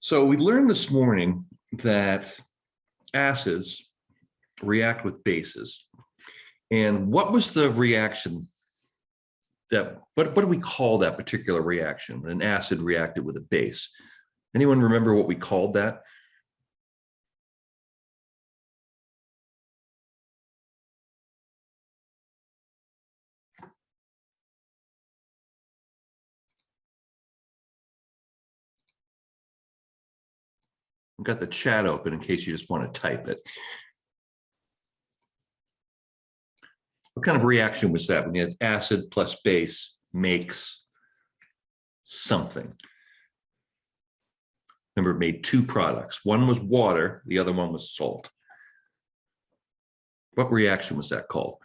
So we learned this morning that acids react with bases. And what was the reaction what do we call that particular reaction when an acid reacted with a base? Anyone remember what we called that? I've got the chat open in case you just want to type it. What kind of reaction was that when you had acid plus base makes something? Remember, it made two products. One was water, the other one was salt. What reaction was that called?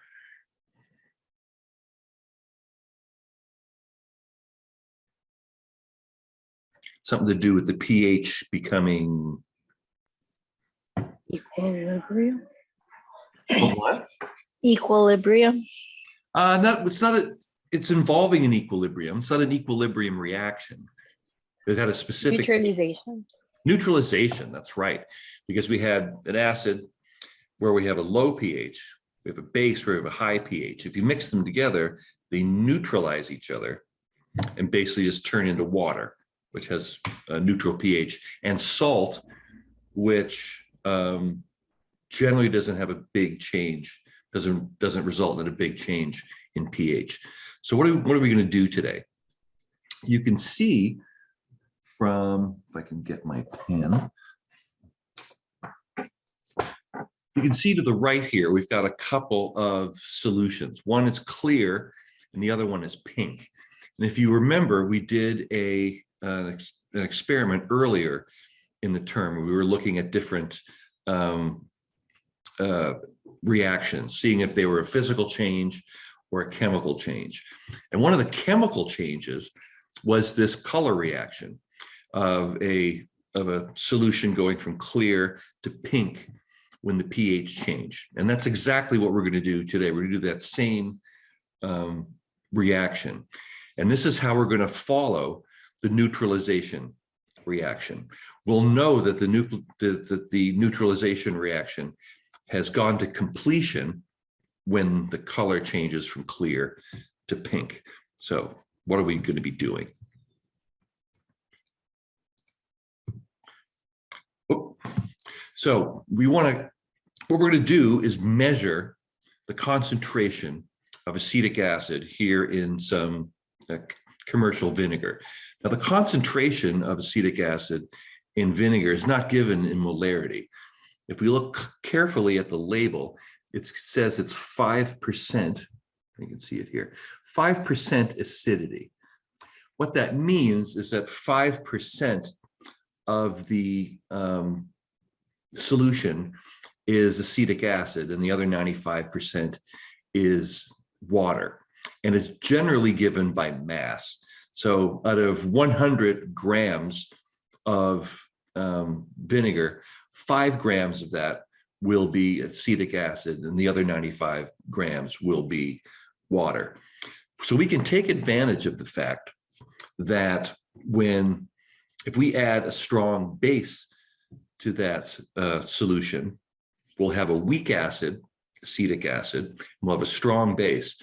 Something to do with the pH becoming equilibrium. What? Equilibrium. It's involving an equilibrium. It's not an equilibrium reaction. It had a specific Neutralization. Neutralization, that's right. Because we had an acid where we have a low pH, we have a base where we have a high pH. If you mix them together, they neutralize each other and basically just turn into water, which has a neutral pH, and salt, which generally doesn't have a big change, doesn't result in a big change in pH. So what are we going to do today? You can see from, if I can get my pen, you can see to the right here, we've got a couple of solutions. One is clear and the other one is pink. And if you remember, we did an experiment earlier in the term. We were looking at different reactions, seeing if they were a physical change or a chemical change. And one of the chemical changes was this color reaction of a solution going from clear to pink when the pH changed. And that's exactly what we're going to do today. We're going to do that same reaction. And this is how we're going to follow the neutralization reaction. We'll know that the neutralization reaction has gone to completion when the color changes from clear to pink. So what are we going to be doing? So what we're going to do is measure the concentration of acetic acid here in some commercial vinegar. Now, the concentration of acetic acid in vinegar is not given in molarity. If we look carefully at the label, it says it's 5%. You can see it here, 5% acidity. What that means is that 5% of the solution is acetic acid and the other 95% is water. And it's generally given by mass. So out of 100 grams of vinegar, 5 grams of that will be acetic acid and the other 95 grams will be water. So we can take advantage of the fact that if we add a strong base to that solution, we'll have a weak acid, acetic acid, and we'll have a strong base.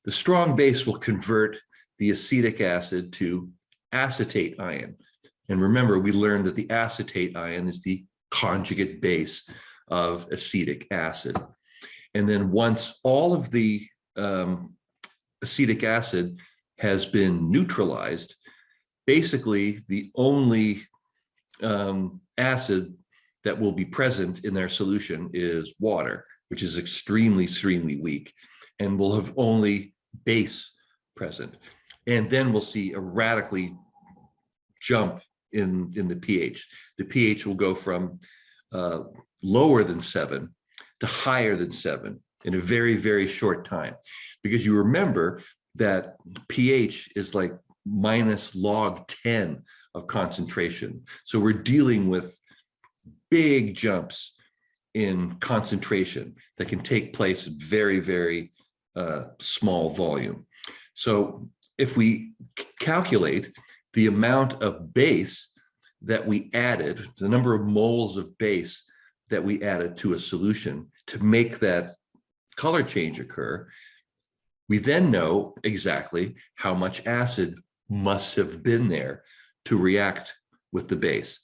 The strong base will convert the acetic acid to acetate ion. And remember, we learned that the acetate ion is the conjugate base of acetic acid. And then once all of the acetic acid has been neutralized, basically the only acid that will be present in their solution is water, which is extremely, extremely weak, and will have only base present. And then we'll see a radically jump in the pH. The pH will go from lower than 7 to higher than 7 in a very, very short time. Because you remember that pH is like minus log 10 of concentration. So we're dealing with big jumps in concentration that can take place at very, very small volume. So if we calculate the amount of base that we added, the number of moles of base that we added to a solution to make that color change occur, we then know exactly how much acid must have been there to react with the base.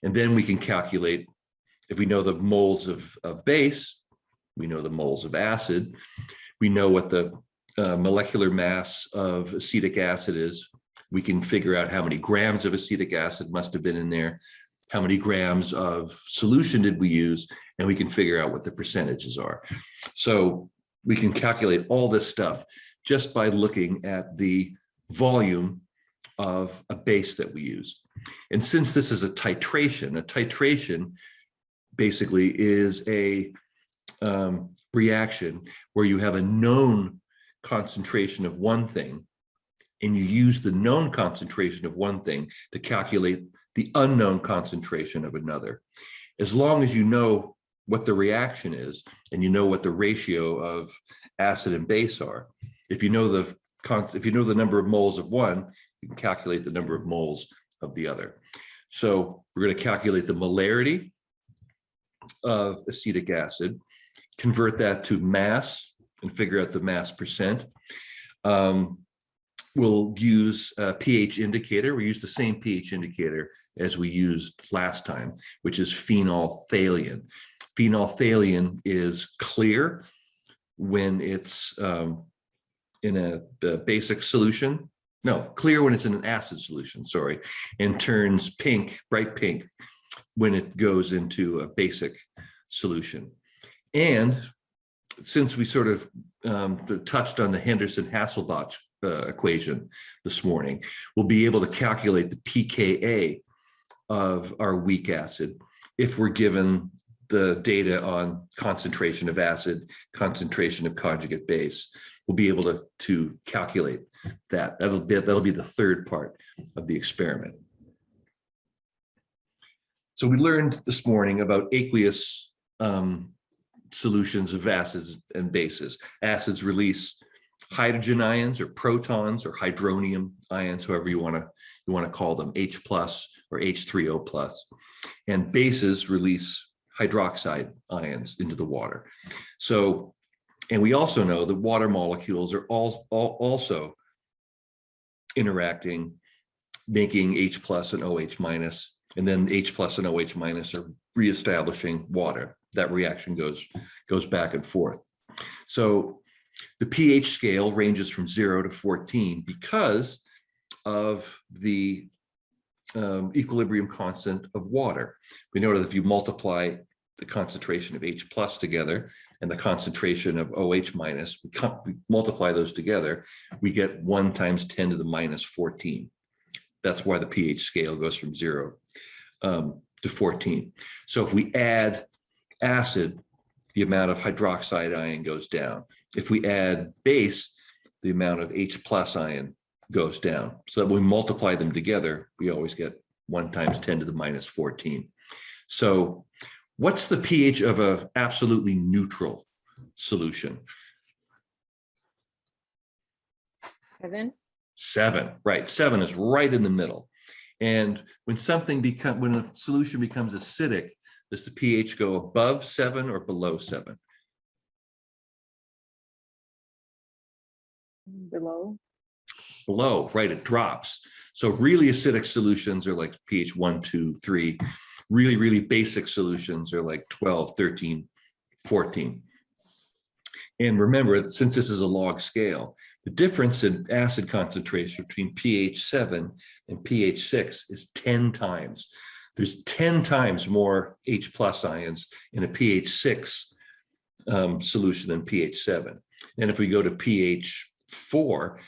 And then we can calculate, if we know the moles of base, we know the moles of acid, we know what the molecular mass of acetic acid is, we can figure out how many grams of acetic acid must have been in there, how many grams of solution did we use, and we can figure out what the percentages are. So we can calculate all this stuff just by looking at the volume of a base that we use. And since this is a titration basically is a reaction where you have a known concentration of one thing, and you use the known concentration of one thing to calculate the unknown concentration of another. As long as you know what the reaction is, and you know what the ratio of acid and base are, if you know the number of moles of one, you can calculate the number of moles of the other. So we're going to calculate the molarity of acetic acid, convert that to mass, and figure out the mass percent. We'll use a pH indicator. We use the same pH indicator as we used last time, which is phenolphthalein. Phenolphthalein is clear when it's in a basic solution. No, clear when it's in an acid solution, sorry, and turns pink, bright pink, when it goes into a basic solution. And since we sort of touched on the Henderson-Hasselbalch equation this morning, we'll be able to calculate the pKa of our weak acid if we're given the data on concentration of acid, concentration of conjugate base. We'll be able to calculate that. That'll be the third part of the experiment. So we learned this morning about aqueous solutions of acids and bases. Acids release hydrogen ions or protons or hydronium ions, however you want to call them, H plus or H3O plus. And bases release hydroxide ions into the water. So, and we also know that water molecules are also interacting, making H plus and OH minus, and then H plus and OH minus are reestablishing water. That reaction goes back and forth. So the pH scale ranges from 0 to 14 because of the equilibrium constant of water. We know that if you multiply the concentration of H plus together and the concentration of OH minus, we multiply those together, we get 1 times 10 to the minus 14. That's why the pH scale goes from 0 to 14. So if we add acid, the amount of hydroxide ion goes down. If we add base, the amount of H plus ion goes down. So that when we multiply them together, we always get 1 times 10 to the minus 14. So what's the pH of an absolutely neutral solution? 7. 7, right. 7 is right in the middle. And when when a solution becomes acidic, does the pH go above 7 or below 7? Below. Below, right, it drops. So really acidic solutions are like pH 1, 2, 3. Really, really basic solutions are like 12, 13, 14. And remember, since this is a log scale, the difference in acid concentration between pH 7 and pH 6 is 10 times. There's 10 times more H plus ions in a pH 6 solution than pH 7. And if we go to pH 4,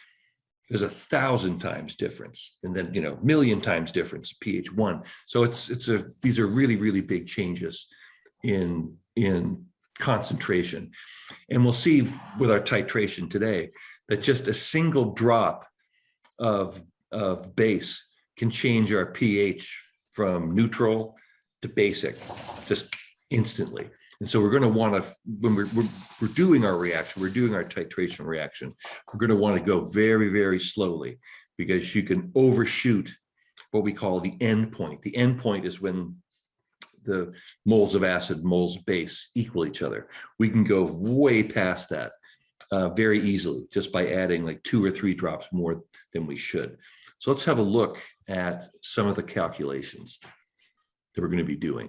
there's 1,000 times difference, and then million times difference pH 1. So these are really, really big changes in concentration. And we'll see with our titration today that just a single drop of base can change our pH from neutral to basic just instantly. And so we're going to want to, when we're doing our reaction, we're doing our titration reaction, we're going to want to go very, very slowly, because you can overshoot what we call the end point. The end point is when the moles of acid, moles of base equal each other. We can go way past that very easily just by adding like 2 or 3 drops more than we should. So let's have a look at some of the calculations that we're going to be doing.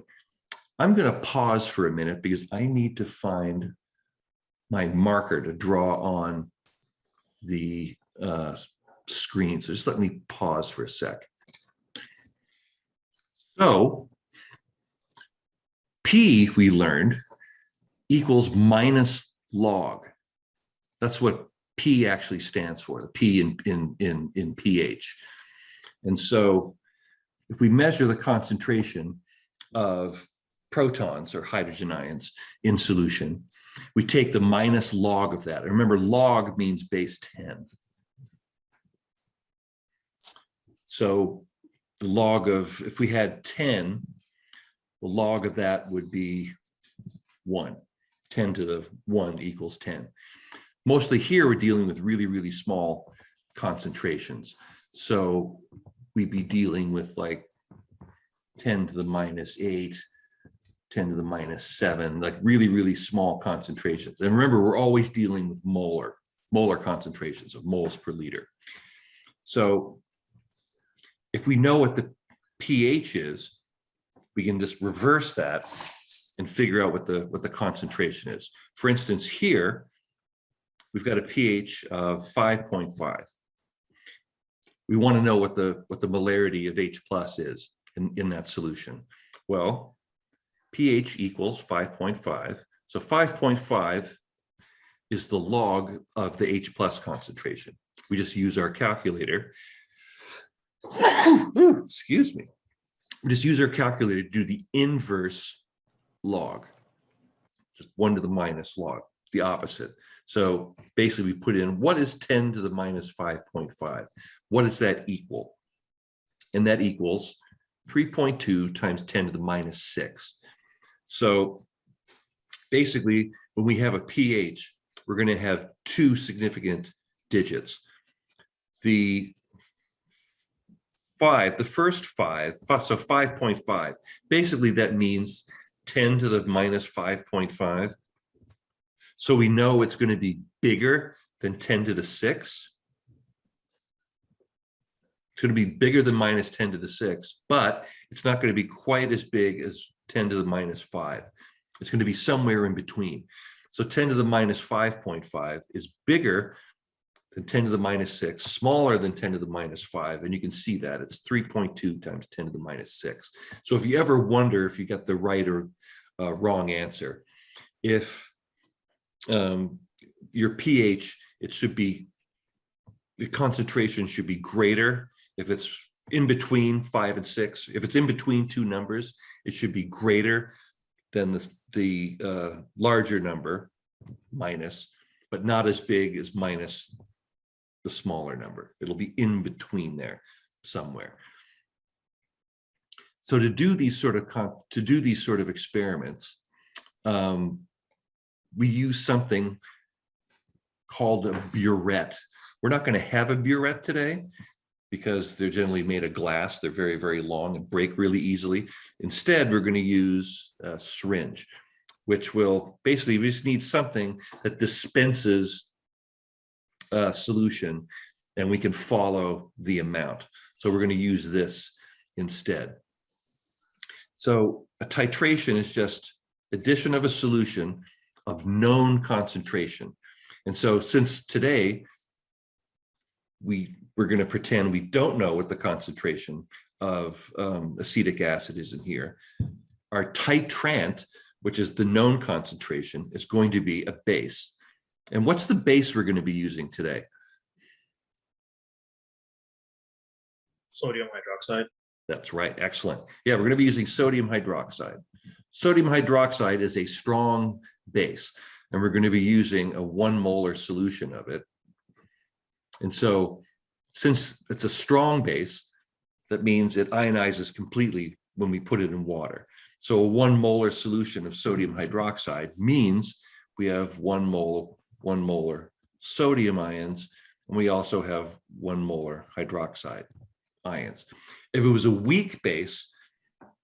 I'm going to pause for a minute because I need to find my marker to draw on the screen. So just let me pause for a sec. So P, we learned, equals minus log. That's what P actually stands for, the P in pH. And so if we measure the concentration of protons or hydrogen ions in solution, we take the minus log of that. And remember, log means base 10. So the log of, if we had 10, the log of that would be 1. 10 to the 1 equals 10. Mostly here, we're dealing with really, really small concentrations. So we'd be dealing with like 10 to the minus 8, 10 to the minus 7, like really, really small concentrations. And remember, we're always dealing with molar concentrations of moles per liter. So if we know what the pH is, we can just reverse that and figure out what the concentration is. For instance, here, we've got a pH of 5.5. We want to know what the molarity of H plus is in that solution. Well, pH equals 5.5. So 5.5 is the log of the H plus concentration. We just use our calculator. Excuse me. We just use our calculator to do the inverse log. Just 1 to the minus log, the opposite. So basically we put in, what is 10 to the minus 5.5? What does that equal? And that equals 3.2 times 10 to the minus 6. So basically, when we have a pH, we're going to have 2 significant digits. The first 5, so 5.5, basically that means 10 to the minus 5.5. So we know it's going to be bigger than 10 to the 6. It's going to be bigger than minus 10 to the 6, but it's not going to be quite as big as 10 to the minus 5. It's going to be somewhere in between. So 10 to the minus 5.5 is bigger than 10 to the minus 6, smaller than 10 to the minus 5. And you can see that it's 3.2 times 10 to the minus 6. So if you ever wonder if you got the right or wrong answer, if your pH, the concentration should be greater. If it's in between 5 and 6, if it's in between 2 numbers, it should be greater than the larger number, minus, but not as big as minus the smaller number. It'll be in between there somewhere. So to do these sort of experiments, we use something called a burette. We're not going to have a burette today because they're generally made of glass. They're very, very long and break really easily. Instead, we're going to use a syringe, which will basically, we just need something that dispenses a solution and we can follow the amount. So we're going to use this instead. So a titration is just addition of a solution of known concentration. And so since today, we're going to pretend we don't know what the concentration of acetic acid is in here. Our titrant, which is the known concentration, is going to be a base. And what's the base we're going to be using today? Sodium hydroxide. That's right. Excellent. Yeah, we're going to be using sodium hydroxide. Sodium hydroxide is a strong base, and we're going to be using a 1 molar solution of it. And so since it's a strong base, that means it ionizes completely when we put it in water. So a 1 molar solution of sodium hydroxide means we have 1 molar sodium ions, and we also have 1 molar hydroxide ions. If it was a weak base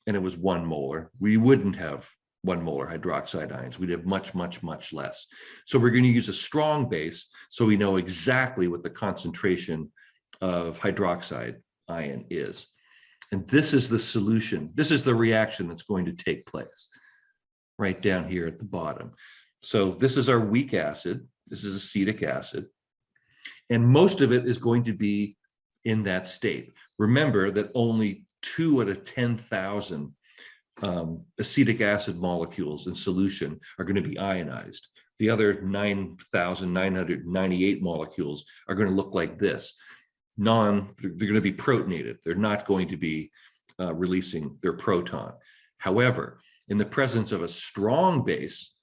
and it was 1 molar, we wouldn't have 1 molar hydroxide ions. We'd have much, much, much less. So we're going to use a strong base so we know exactly what the concentration of hydroxide ion is. And this is the solution. This is the reaction that's going to take place right down here at the bottom. So this is our weak acid. This is acetic acid. And most of it is going to be in that state. Remember that only 2 out of 10,000 acetic acid molecules in solution are going to be ionized. The other 9,998 molecules are going to look like this. They're going to be protonated. They're not going to be releasing their proton. However, in the presence of a strong base,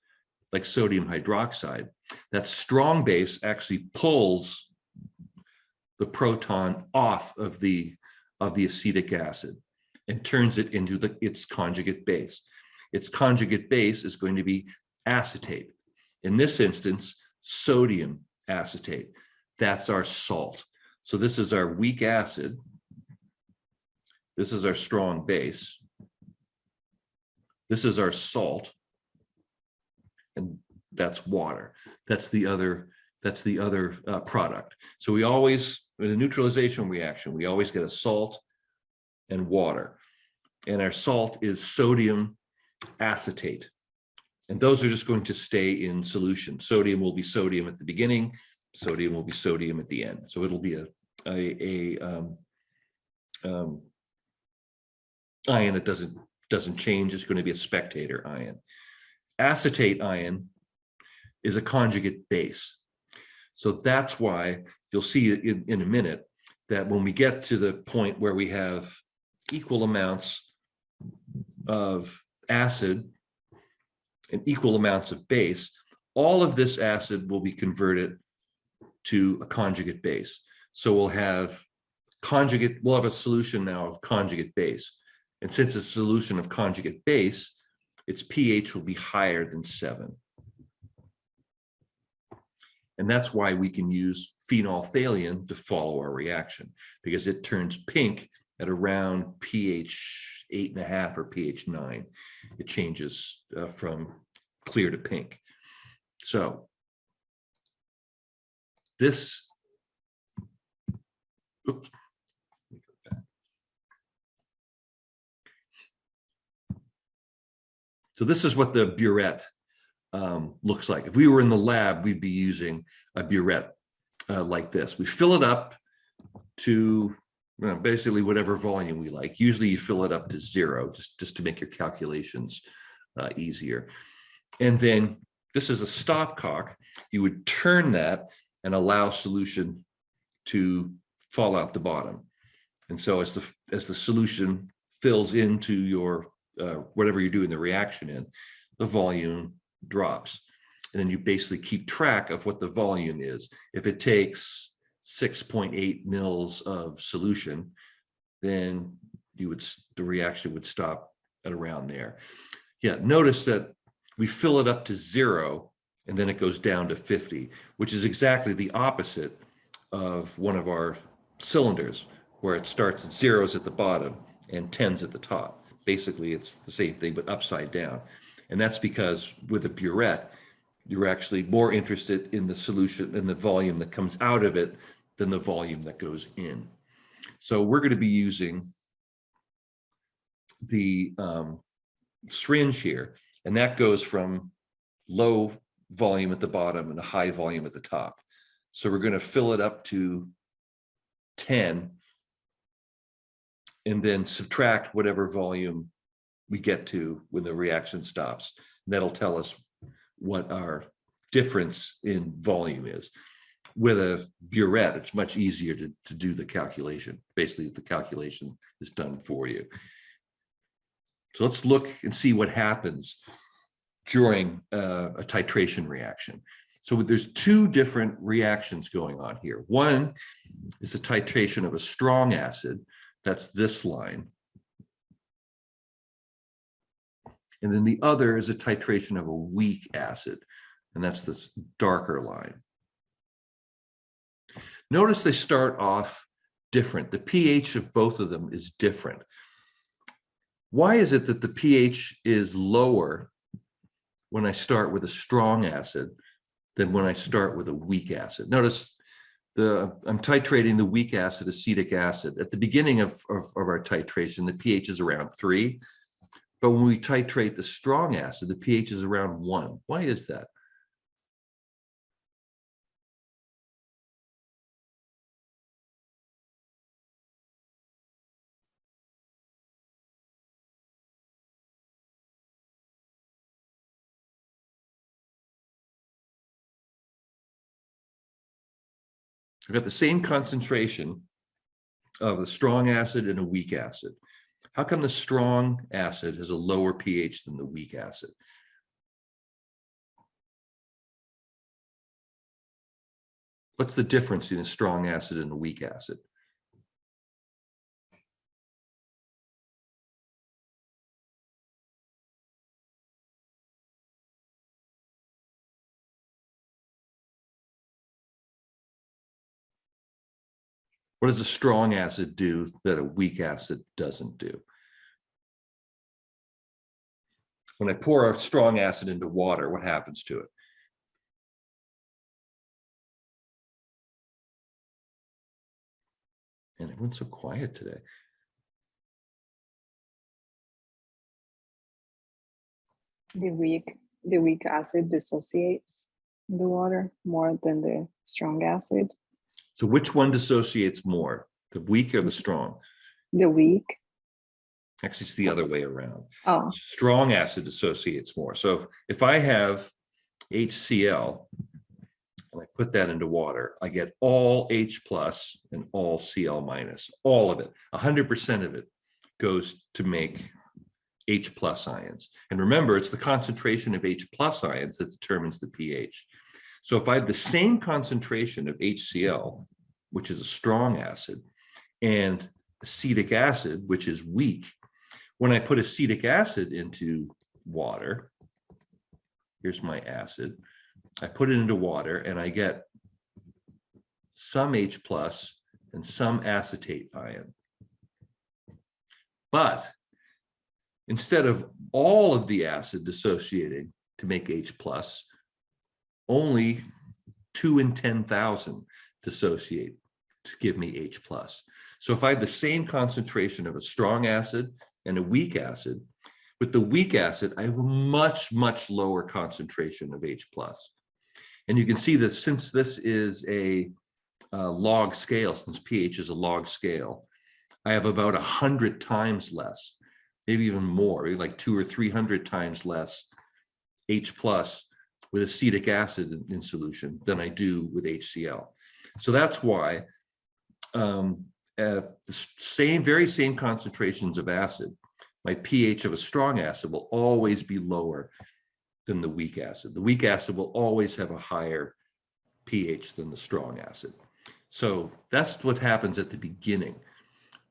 like sodium hydroxide, that strong base actually pulls the proton off of the acetic acid and turns it into its conjugate base. Its conjugate base is going to be acetate. In this instance, sodium acetate. That's our salt. So this is our weak acid. This is our strong base. This is our salt. And that's water. That's the other product. So we always, in a neutralization reaction, we always get a salt and water. And our salt is sodium acetate. And those are just going to stay in solution. Sodium will be sodium at the beginning. Sodium will be sodium at the end. So it'll be a ion that doesn't change. It's going to be a spectator ion. Acetate ion is a conjugate base. So that's why you'll see in a minute that when we get to the point where we have equal amounts of acid and equal amounts of base, all of this acid will be converted to a conjugate base. So we'll have a solution now of conjugate base. And since it's a solution of conjugate base, its pH will be higher than 7. And that's why we can use phenolphthalein to follow our reaction, because it turns pink at around pH 8.5 or pH 9. It changes from clear to pink. So this, oops. So this is what the burette looks like. If we were in the lab, we'd be using a burette like this. We fill it up to basically whatever volume we like. Usually you fill it up to 0 just to make your calculations easier. And then this is a stopcock. You would turn that and allow solution to fall out the bottom. And so as the solution fills into your whatever you're doing the reaction in, the volume drops. And then you basically keep track of what the volume is. If it takes 6.8 mils of solution, then the reaction would stop at around there. Yeah, notice that we fill it up to 0 and then it goes down to 50, which is exactly the opposite of one of our cylinders, where it starts at 0s at the bottom and 10s at the top. Basically, it's the same thing, but upside down. And that's because with a burette, you're actually more interested in the solution and the volume that comes out of it than the volume that goes in. So we're going to be using the syringe here, and that goes from low volume at the bottom and a high volume at the top. So we're going to fill it up to 10 and then subtract whatever volume we get to when the reaction stops. And that'll tell us what our difference in volume is. With a burette, it's much easier to do the calculation. Basically, the calculation is done for you. So let's look and see what happens during a titration reaction. So there's 2 different reactions going on here. One is a titration of a strong acid. That's this line. And then the other is a titration of a weak acid, and that's this darker line. Notice they start off different. The pH of both of them is different. Why is it that the pH is lower when I start with a strong acid than when I start with a weak acid? Notice I'm titrating the weak acid, acetic acid. At the beginning of our titration, the pH is around 3. But when we titrate the strong acid, the pH is around 1. Why is that? I've got the same concentration of a strong acid and a weak acid. How come the strong acid has a lower pH than the weak acid? What's the difference between a strong acid and a weak acid? What does a strong acid do that a weak acid doesn't do? When I pour a strong acid into water, what happens to it? And everyone's so quiet today. The weak acid dissociates the water more than the strong acid. So which one dissociates more, the weak or the strong? The weak. Actually, it's the other way around. Oh, Strong acid dissociates more. So if I have HCl and I put that into water, I get all H plus and all Cl minus, all of it, 100% of it goes to make H plus ions. And remember, it's the concentration of H plus ions that determines the pH. So if I have the same concentration of HCl, which is a strong acid, and acetic acid, which is weak, when I put acetic acid into water, here's my acid, I put it into water and I get some H plus and some acetate ion. But instead of all of the acid dissociating to make H plus, only 2 in 10,000 dissociate to give me H plus. So if I have the same concentration of a strong acid and a weak acid, with the weak acid, I have a much, much lower concentration of H plus. And you can see that since this is a log scale, since pH is a log scale, I have about 100 times less, maybe even more, maybe like 200 or 300 times less H plus with acetic acid in solution than I do with HCl. So that's why at the very same concentrations of acid, my pH of a strong acid will always be lower than the weak acid. The weak acid will always have a higher pH than the strong acid. So that's what happens at the beginning.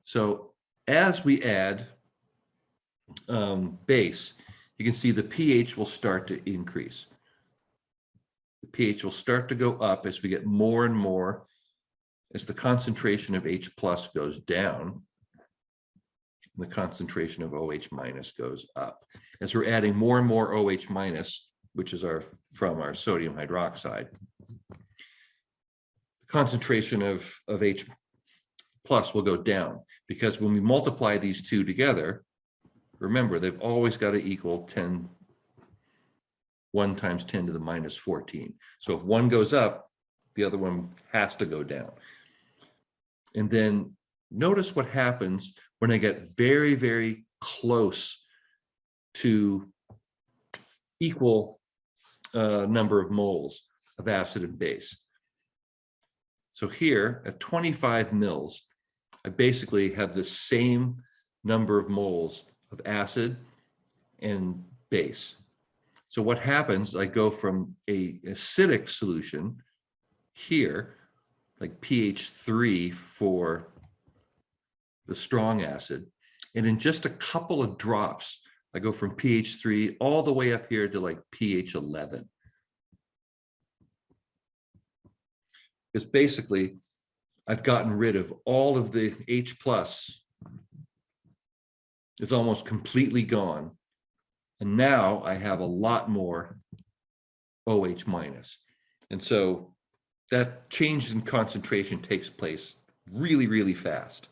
So as we add base, you can see the pH will start to increase. The pH will start to go up as we get more and more, as the concentration of H plus goes down, the concentration of OH minus goes up. As we're adding more and more OH minus, which is from our sodium hydroxide, the concentration of H plus will go down, because when we multiply these two together, remember, they've always got to equal 1 times 10 to the minus 14. So if one goes up, the other one has to go down. And then notice what happens when I get very, very close to equal number of moles of acid and base. So here at 25 mils, I basically have the same number of moles of acid and base. So what happens, I go from a acidic solution here, like pH 3 for the strong acid, and in just a couple of drops, I go from pH 3 all the way up here to like pH 11. Because basically, I've gotten rid of all of the H plus. It's almost completely gone. And now I have a lot more OH minus. And so that change in concentration takes place really, really fast.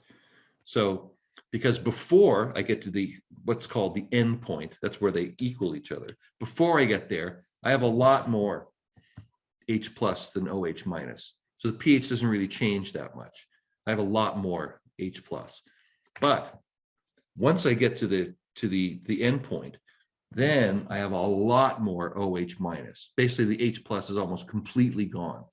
So because before I get to the what's called the end point, that's where they equal each other. Before I get there, I have a lot more H plus than OH minus. So the pH doesn't really change that much. I have a lot more H plus. But once I get to the end point, then I have a lot more OH minus. Basically, the H plus is almost completely gone.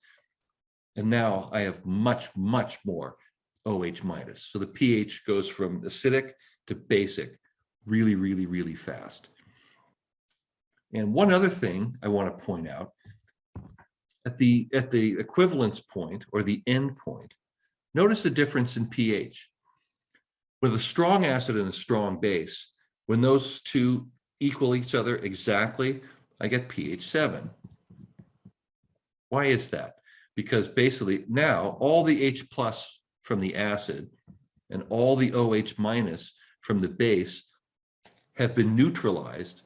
And now I have much, much more OH minus. So the pH goes from acidic to basic really, really, really fast. And one other thing I want to point out, at the equivalence point or the end point, notice the difference in pH. With a strong acid and a strong base, when those two equal each other exactly, I get pH 7. Why is that? Because basically now all the H plus from the acid and all the OH minus from the base have been neutralized.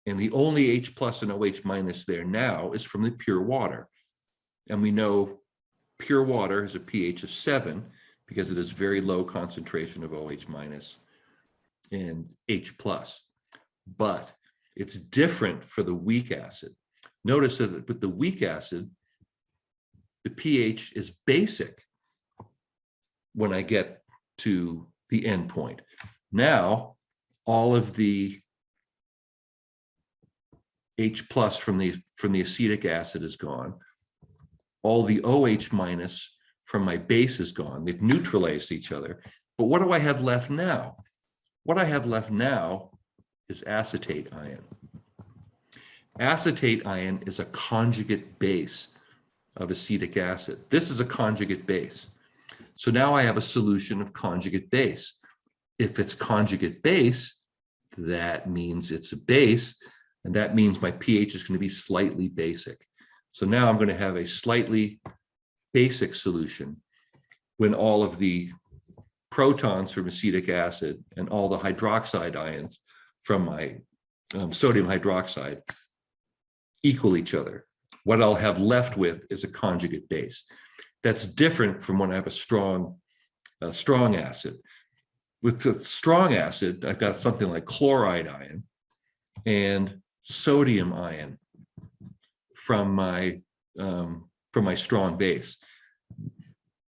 And the only H plus and OH minus there now is from the pure water. And we know pure water has a pH of 7 because it has very low concentration of OH minus and H plus. But it's different for the weak acid. Notice that with the weak acid, the pH is basic when I get to the end point. Now, all of the H plus from the acetic acid is gone. All the OH minus from my base is gone. They've neutralized each other. But what do I have left now? What I have left now is acetate ion. Acetate ion is a conjugate base of acetic acid. This is a conjugate base. So now I have a solution of conjugate base. If it's conjugate base, that means it's a base, and that means my pH is going to be slightly basic. So now I'm going to have a slightly basic solution when all of the protons from acetic acid and all the hydroxide ions from my sodium hydroxide equal each other. What I'll have left with is a conjugate base. That's different from when I have a strong acid. With the strong acid, I've got something like chloride ion and sodium ion from my strong base.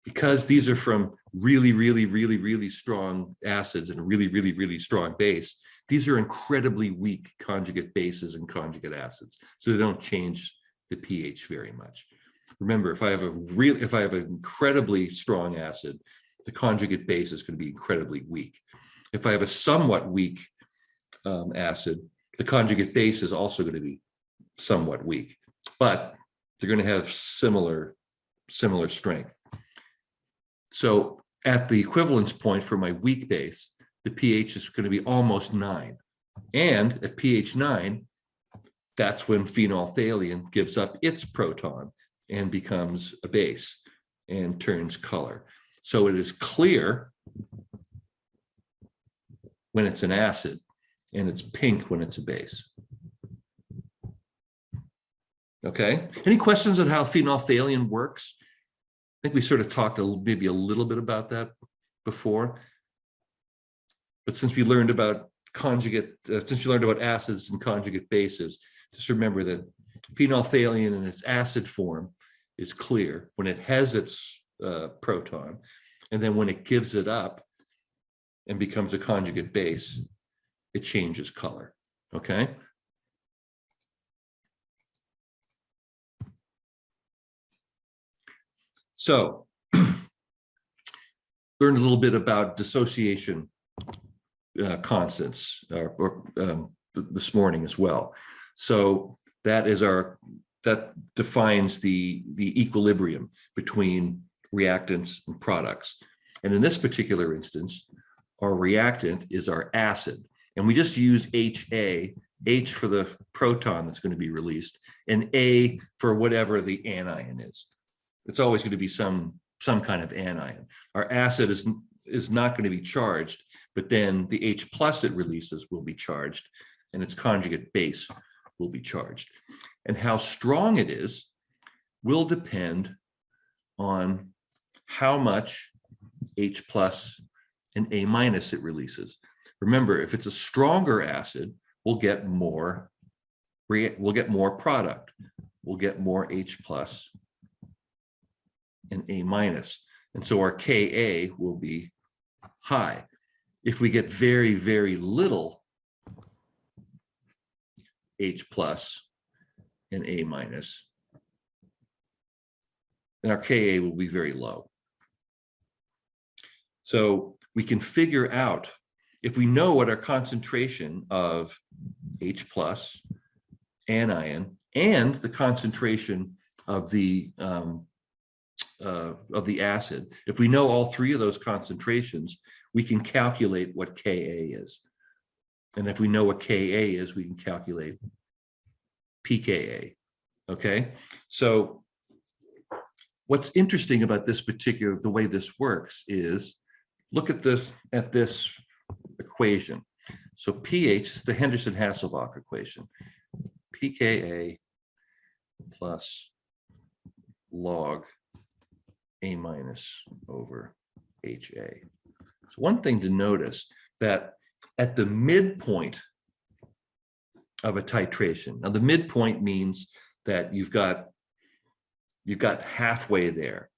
Because these are from really, really, really, really strong acids and a really, really, really strong base, these are incredibly weak conjugate bases and conjugate acids. So they don't change the pH very much. Remember, if I have an incredibly strong acid, the conjugate base is going to be incredibly weak. If I have a somewhat weak acid, the conjugate base is also going to be somewhat weak, but they're going to have similar strength. So at the equivalence point for my weak base, the pH is going to be almost 9. And at pH 9, that's when phenolphthalein gives up its proton and becomes a base and turns color. So it is clear when it's an acid, and it's pink when it's a base. Okay, any questions on how phenolphthalein works? I think we sort of talked maybe a little bit about that before. But since we learned about acids and conjugate bases, just remember that phenolphthalein in its acid form is clear when it has its proton, and then when it gives it up and becomes a conjugate base, it changes color. Okay. So, learned a little bit about dissociation constants this morning as well. So that defines the equilibrium between reactants and products. And in this particular instance, our reactant is our acid. And we just used HA, H for the proton that's going to be released, and A for whatever the anion is. It's always going to be some some kind of anion. Our acid is not going to be charged, but then the H plus it releases will be charged, and its conjugate base will be charged. And how strong it is will depend on how much H plus and A minus it releases. Remember, if it's a stronger acid, we'll get more product. We'll get more H plus and A minus. And so our Ka will be high. If we get very, very little H plus and A minus, then our Ka will be very low. So we can figure out, if we know what our concentration of H plus anion and the concentration of the acid, if we know all three of those concentrations, we can calculate what Ka is. And if we know what Ka is, we can calculate pKa. Okay, so what's interesting about this particular, the way this works is, look at this equation. So pH is the Henderson-Hasselbalch equation. pKa plus log A minus over HA. So one thing to notice, that at the midpoint of a titration, now the midpoint means that you've got halfway there.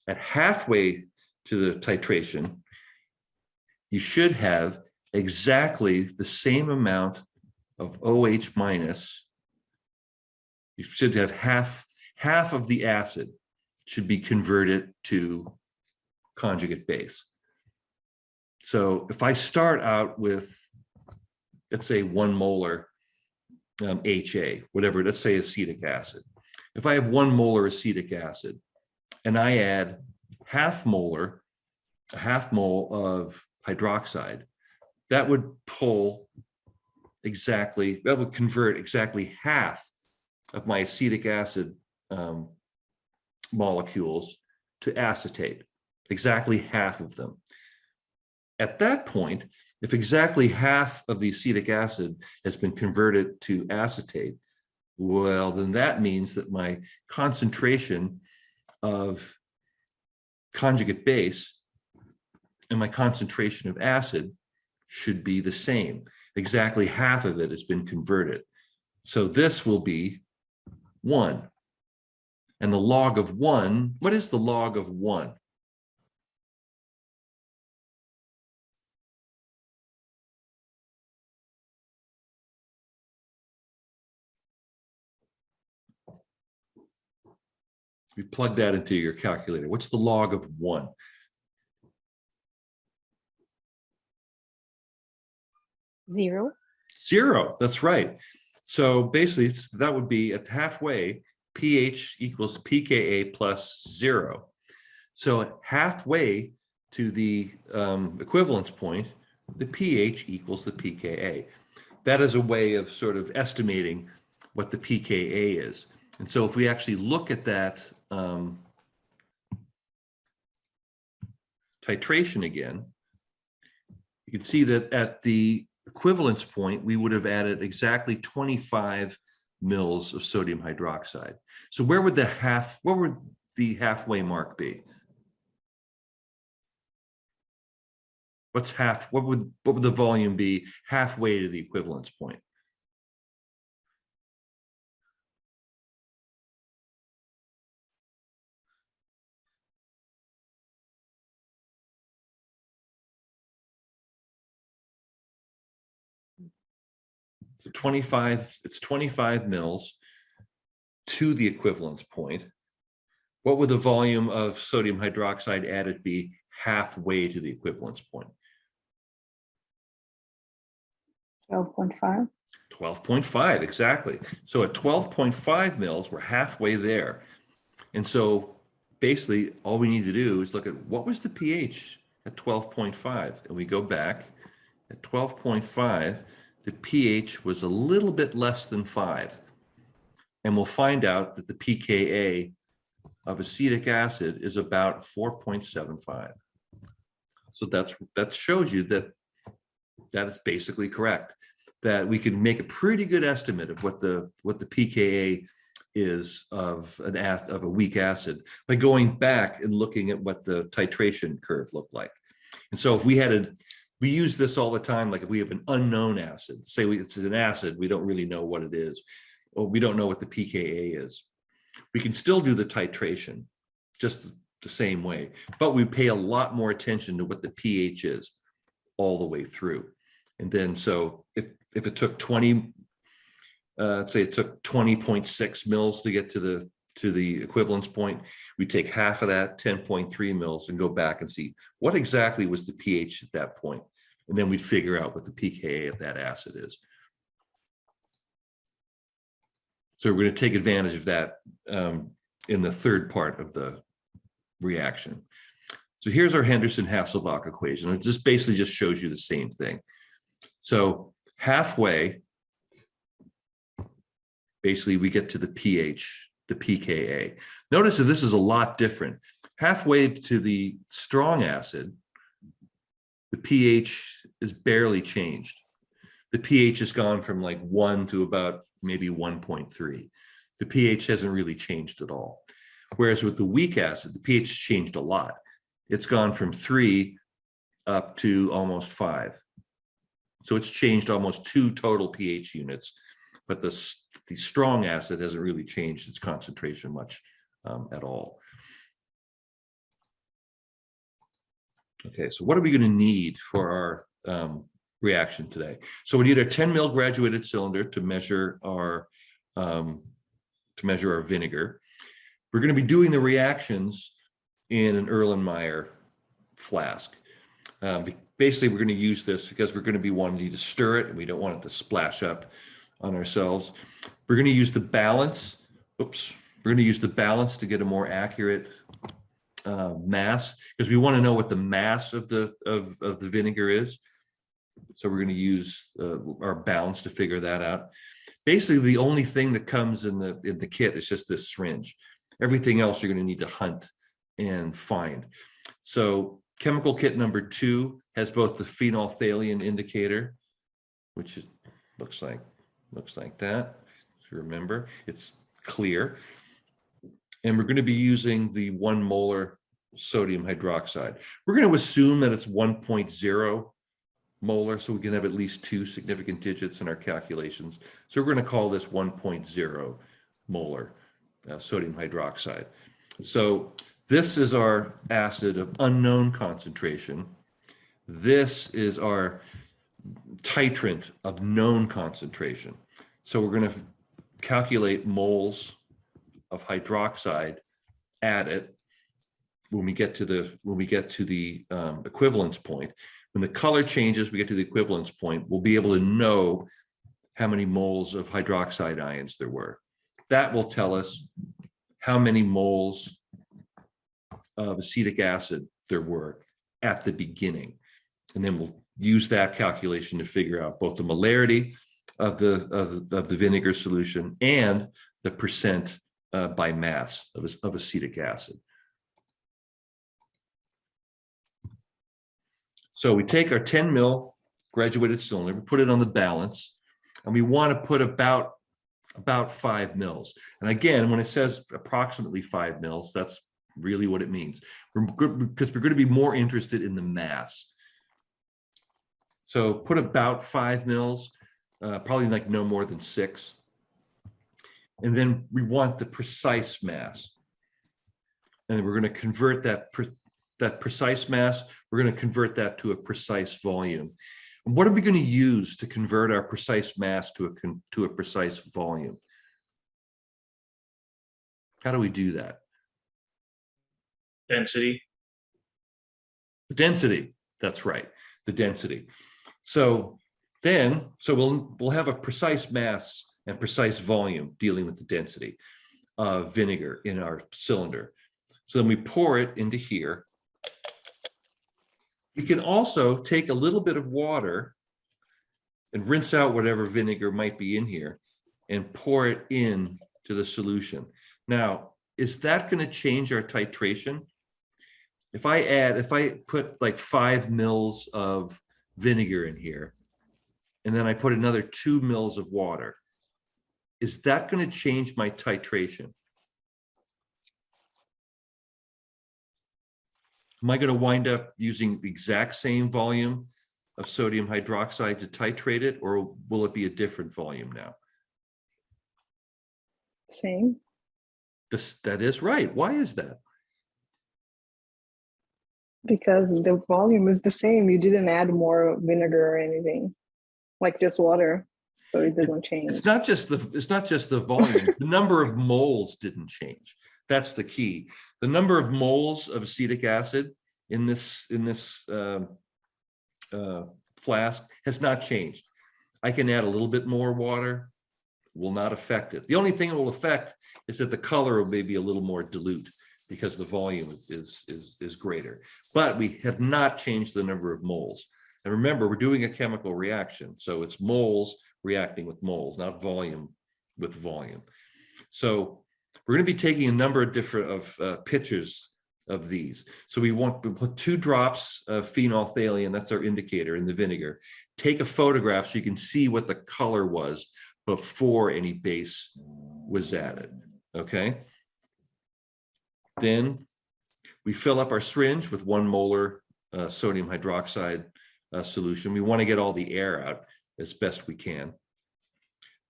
At halfway to the titration, you should have exactly the same amount of OH minus. You should have half of the acid should be converted to conjugate base. So if I start out with, let's say 1 molar HA, whatever, let's say acetic acid. If I have 1 molar acetic acid and I add a half mole of hydroxide, that would convert exactly half of my acetic acid molecules to acetate, exactly half of them. At that point, if exactly half of the acetic acid has been converted to acetate, well, then that means that my concentration of conjugate base and my concentration of acid should be the same. Exactly half of it has been converted. So this will be 1. And the log of 1, what is the log of 1? You plug that into your calculator. What's the log of 1? 0. 0, that's right. So basically, that would be at halfway, pH equals pKa plus 0. So halfway to the equivalence point, the pH equals the pKa. That is a way of sort of estimating what the pKa is. And so if we actually look at that titration again, you can see that at the equivalence point, we would have added exactly 25 mils of sodium hydroxide. So where would the halfway mark be? What would the volume be halfway to the equivalence point? So 25, it's 25 mils to the equivalence point. What would the volume of sodium hydroxide added be halfway to the equivalence point? 12.5. 12.5, exactly. So at 12.5 mils, we're halfway there. And so basically all we need to do is look at what was the pH at 12.5, and we go back at 12.5, the pH was a little bit less than 5. And we'll find out that the pKa of acetic acid is about 4.75. So that shows you that is basically correct, that we can make a pretty good estimate of what the pKa is of a weak acid by going back and looking at what the titration curve looked like. And so if we use this all the time, like if we have an unknown acid, say it's an acid, we don't really know what it is, or we don't know what the pKa is. We can still do the titration just the same way, but we pay a lot more attention to what the pH is all the way through. And then, so if it took 20, say it took 20.6 mils to get to the equivalence point, we take half of that, 10.3 mils, and go back and see what exactly was the pH at that point. And then we'd figure out what the pKa of that acid is. So we're going to take advantage of that in the third part of the reaction. So here's our Henderson-Hasselbalch equation. It just basically just shows you the same thing. So halfway, basically we get to the pH, the pKa. Notice that this is a lot different. Halfway to the strong acid, the pH is barely changed. The pH has gone from like 1 to about maybe 1.3. The pH hasn't really changed at all. Whereas with the weak acid, the pH changed a lot. It's gone from 3 up to almost 5. So it's changed almost 2 total pH units, but the strong acid hasn't really changed its concentration much at all. Okay, so what are we going to need for our reaction today? So we need our 10 mil graduated cylinder to measure our vinegar. We're going to be doing the reactions in an Erlenmeyer flask. Basically, we're going to use this because we're going to be wanting to stir it, and we don't want it to splash up on ourselves. We're going to use the balance. Oops. We're going to use the balance to get a more accurate mass, because we want to know what the mass of the vinegar is. So we're going to use our balance to figure that out. Basically, the only thing that comes in the kit is just this syringe. Everything else you're going to need to hunt and find. So chemical kit number 2 has both the phenolphthalein indicator, which looks like that. If you remember, it's clear. And we're going to be using the 1 molar sodium hydroxide. We're going to assume that it's 1.0 molar, so we can have at least 2 significant digits in our calculations. So we're going to call this 1.0 molar sodium hydroxide. So this is our acid of unknown concentration. This is our titrant of known concentration. So we're going to calculate moles of hydroxide, add it when we get to the equivalence point. When the color changes, we get to the equivalence point, we'll be able to know how many moles of hydroxide ions there were. That will tell us how many moles of acetic acid there were at the beginning. And then we'll use that calculation to figure out both the molarity of the vinegar solution and the percent by mass of acetic acid. So we take our 10 mil graduated cylinder, we put it on the balance, and we want to put about 5 mils. And again, when it says approximately 5 mils, that's really what it means. Because we're going to be more interested in the mass. So put about 5 mils, probably like no more than 6. And then we want the precise mass. And we're going to convert that precise mass, we're going to convert that to a precise volume. And what are we going to use to convert our precise mass to a precise volume? How do we do that? Density. The density, that's right, the density. So we'll have a precise mass and precise volume dealing with the density of vinegar in our cylinder. So then we pour it into here. We can also take a little bit of water and rinse out whatever vinegar might be in here and pour it in to the solution. Now, is that going to change our titration? If I put like 5 mils of vinegar in here, and then I put another 2 mils of water, is that going to change my titration? Am I going to wind up using the exact same volume of sodium hydroxide to titrate it, or will it be a different volume now? Same. That is right. Why is that? Because the volume is the same. You didn't add more vinegar or anything, like just water, so it doesn't change. It's not just the volume. The number of moles didn't change. That's the key. The number of moles of acetic acid in this flask has not changed. I can add a little bit more water, will not affect it. The only thing it will affect is that the color will maybe a little more dilute because the volume is greater. But we have not changed the number of moles. And remember, we're doing a chemical reaction, so it's moles reacting with moles, not volume with volume. So we're going to be taking a number of different pictures of these. So we put 2 drops of phenolphthalein, that's our indicator, in the vinegar. Take a photograph so you can see what the color was before any base was added. Okay. Then we fill up our syringe with 1 molar sodium hydroxide solution. We want to get all the air out as best we can.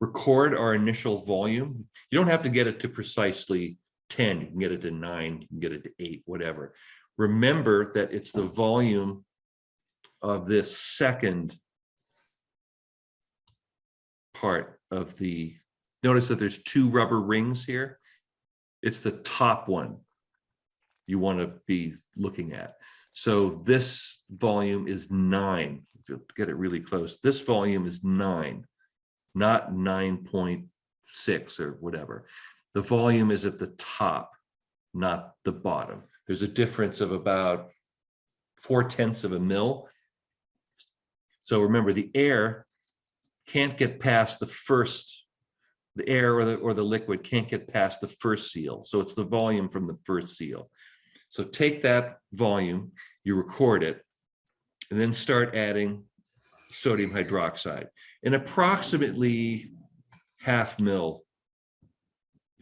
Record our initial volume. You don't have to get it to precisely 10. You can get it to 9, you can get it to 8, whatever. Remember that it's the volume of this second part of the, notice that there's 2 rubber rings here. It's the top one you want to be looking at. So this volume is 9. To get it really close, this volume is 9, not 9.6 or whatever. The volume is at the top, not the bottom. There's a difference of about 0.4 of a mil. So remember, the air can't get past the first, the air or the liquid can't get past the first seal. So it's the volume from the first seal. So take that volume, you record it, and then start adding sodium hydroxide in approximately 0.5 ml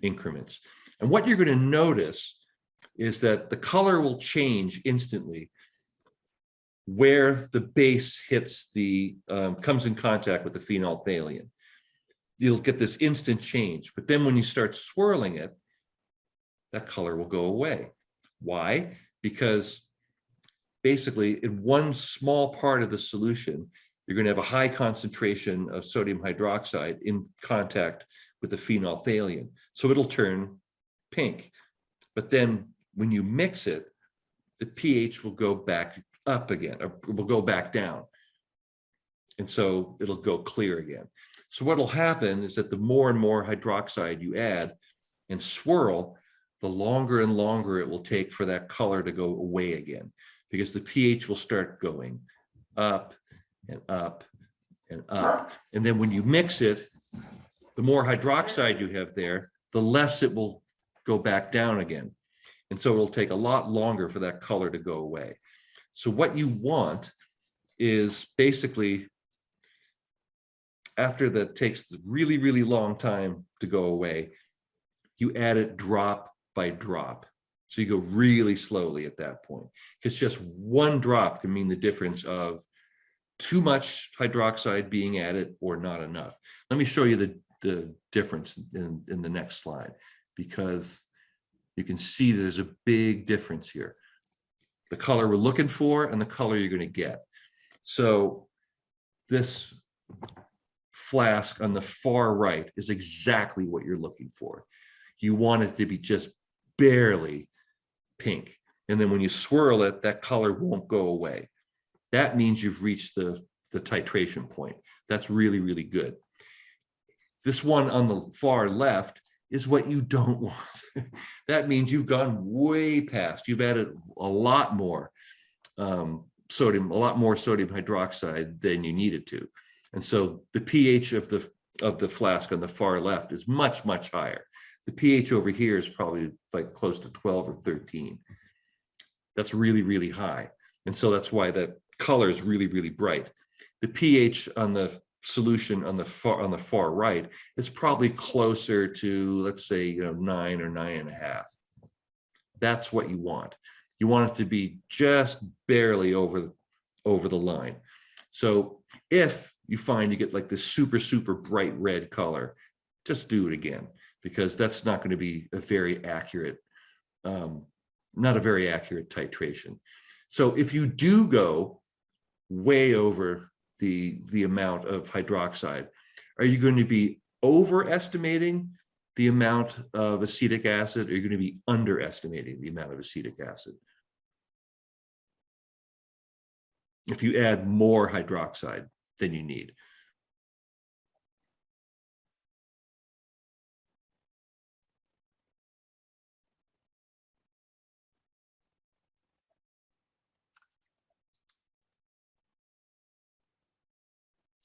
increments. And what you're going to notice is that the color will change instantly where the base hits the, comes in contact with the phenolphthalein. You'll get this instant change, but then when you start swirling it, that color will go away. Why? Because basically in one small part of the solution, you're going to have a high concentration of sodium hydroxide in contact with the phenolphthalein. So it'll turn pink. But then when you mix it, the pH will go back up again, or will go back down. And so it'll go clear again. So what'll happen is that the more and more hydroxide you add and swirl, the longer and longer it will take for that color to go away again, because the pH will start going up and up and up. And then when you mix it, the more hydroxide you have there, the less it will go back down again. And so it'll take a lot longer for that color to go away. So what you want is basically, after that takes the really, really long time to go away, you add it drop by drop. So you go really slowly at that point, because just 1 drop can mean the difference of too much hydroxide being added or not enough. Let me show you the difference in the next slide, because you can see there's a big difference here. The color we're looking for and the color you're going to get. So this flask on the far right is exactly what you're looking for. You want it to be just barely pink. And then when you swirl it, that color won't go away. That means you've reached the titration point. That's really, really good. This one on the far left is what you don't want. That means you've gone way past. You've added a lot more sodium hydroxide than you needed to. And so the pH of the flask on the far left is much, much higher. The pH over here is probably like close to 12 or 13. That's really, really high. And so that's why the color is really, really bright. The pH on the solution on the far right is probably closer to, let's say, 9 or 9.5. That's what you want. You want it to be just barely over the line. So if you find you get like this super, super bright red color, just do it again, because that's not going to be a very accurate, not a very accurate titration. So if you do go way over the amount of hydroxide, are you going to be overestimating the amount of acetic acid, or are you going to be underestimating the amount of acetic acid? If you add more hydroxide than you need.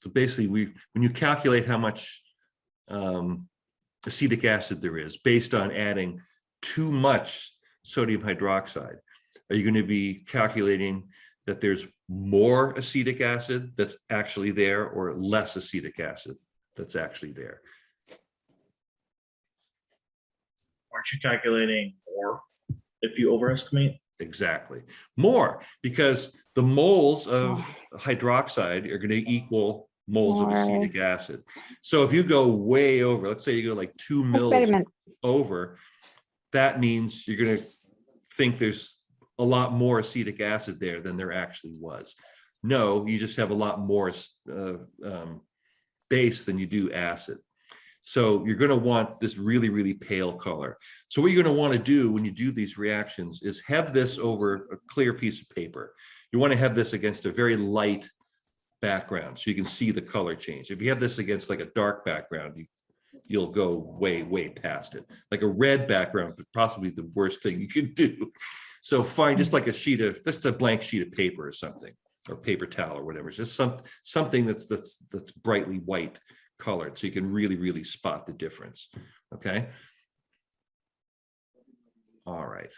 So basically, when you calculate how much acetic acid there is based on adding too much sodium hydroxide, are you going to be calculating that there's more acetic acid that's actually there, or less acetic acid that's actually there? Aren't you calculating more if you overestimate? Exactly. More, because the moles of hydroxide are going to equal moles of acetic acid. So if you go way over, let's say you go like 2 mils over, that means you're going to think there's a lot more acetic acid there than there actually was. No, you just have a lot more base than you do acid. So you're going to want this really, really pale color. So what you're going to want to do when you do these reactions is have this over a clear piece of paper. You want to have this against a very light background so you can see the color change. If you have this against like a dark background, you'll go way, way past it. Like a red background, but possibly the worst thing you can do. So find just like just a blank sheet of paper or something, or paper towel or whatever. It's just something that's brightly white colored, so you can really, really spot the difference. Okay. All right.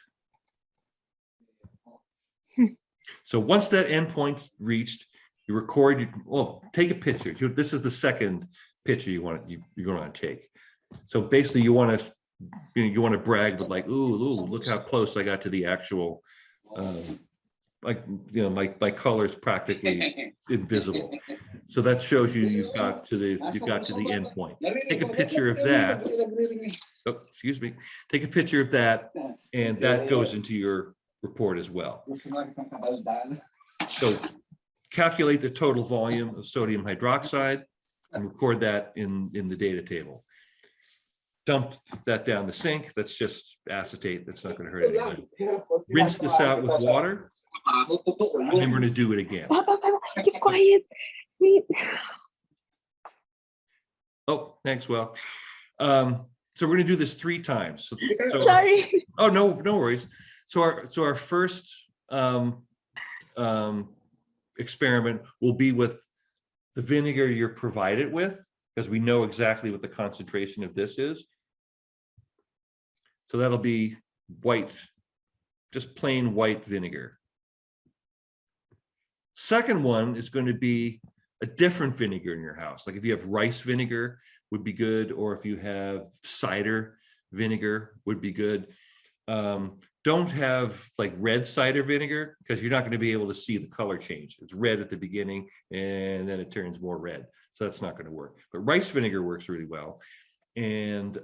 So once that endpoint's reached, you record. Take a picture. This is the second picture you're going to want to take. So basically, you want to brag with like, ooh, look how close I got to the actual. My color is practically invisible. So that shows you've got to the end point. Take a picture of that. Oh, excuse me. Take a picture of that, and that goes into your report as well. So calculate the total volume of sodium hydroxide and record that in the data table. Dump that down the sink. That's just acetate. That's not going to hurt anyone. Rinse this out with water. And then we're going to do it again. Keep quiet. Oh, thanks, Will. So we're going to do this 3 times. So, Sorry. Oh, no worries. So our first experiment will be with the vinegar you're provided with, because we know exactly what the concentration of this is. So that'll be white, just plain white vinegar. Second one is going to be a different vinegar in your house. Like if you have rice vinegar would be good, or if you have cider vinegar would be good. Don't have like red cider vinegar, because you're not going to be able to see the color change. It's red at the beginning and then it turns more red. So that's not going to work. But rice vinegar works really well. And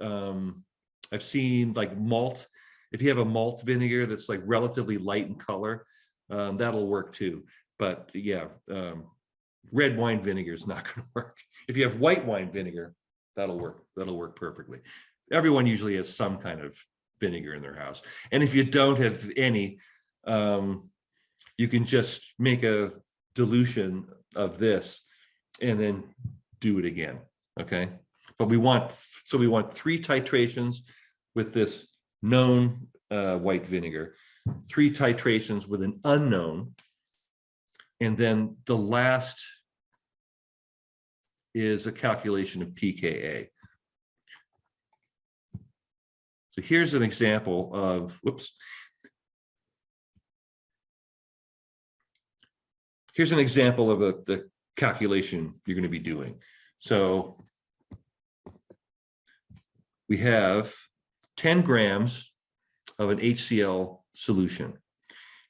I've seen like malt. If you have a malt vinegar that's like relatively light in color, that'll work too. But yeah, red wine vinegar is not going to work. If you have white wine vinegar, that'll work. That'll work perfectly. Everyone usually has some kind of vinegar in their house. And if you don't have any, you can just make a dilution of this and then do it again. Okay. But we want 3 titrations with this known white vinegar, 3 titrations with an unknown. And then the last is a calculation of pKa. So here's an example of, whoops. Here's an example of the calculation you're going to be doing. So we have 10 grams of an HCl solution.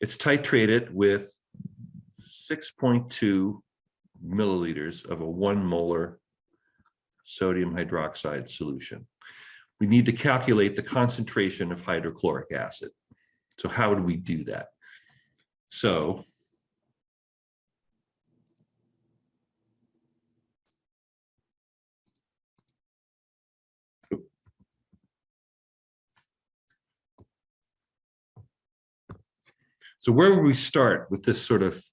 It's titrated with 6.2 milliliters of a 1 molar sodium hydroxide solution. We need to calculate the concentration of hydrochloric acid. So how do we do that? So where would we start with this sort of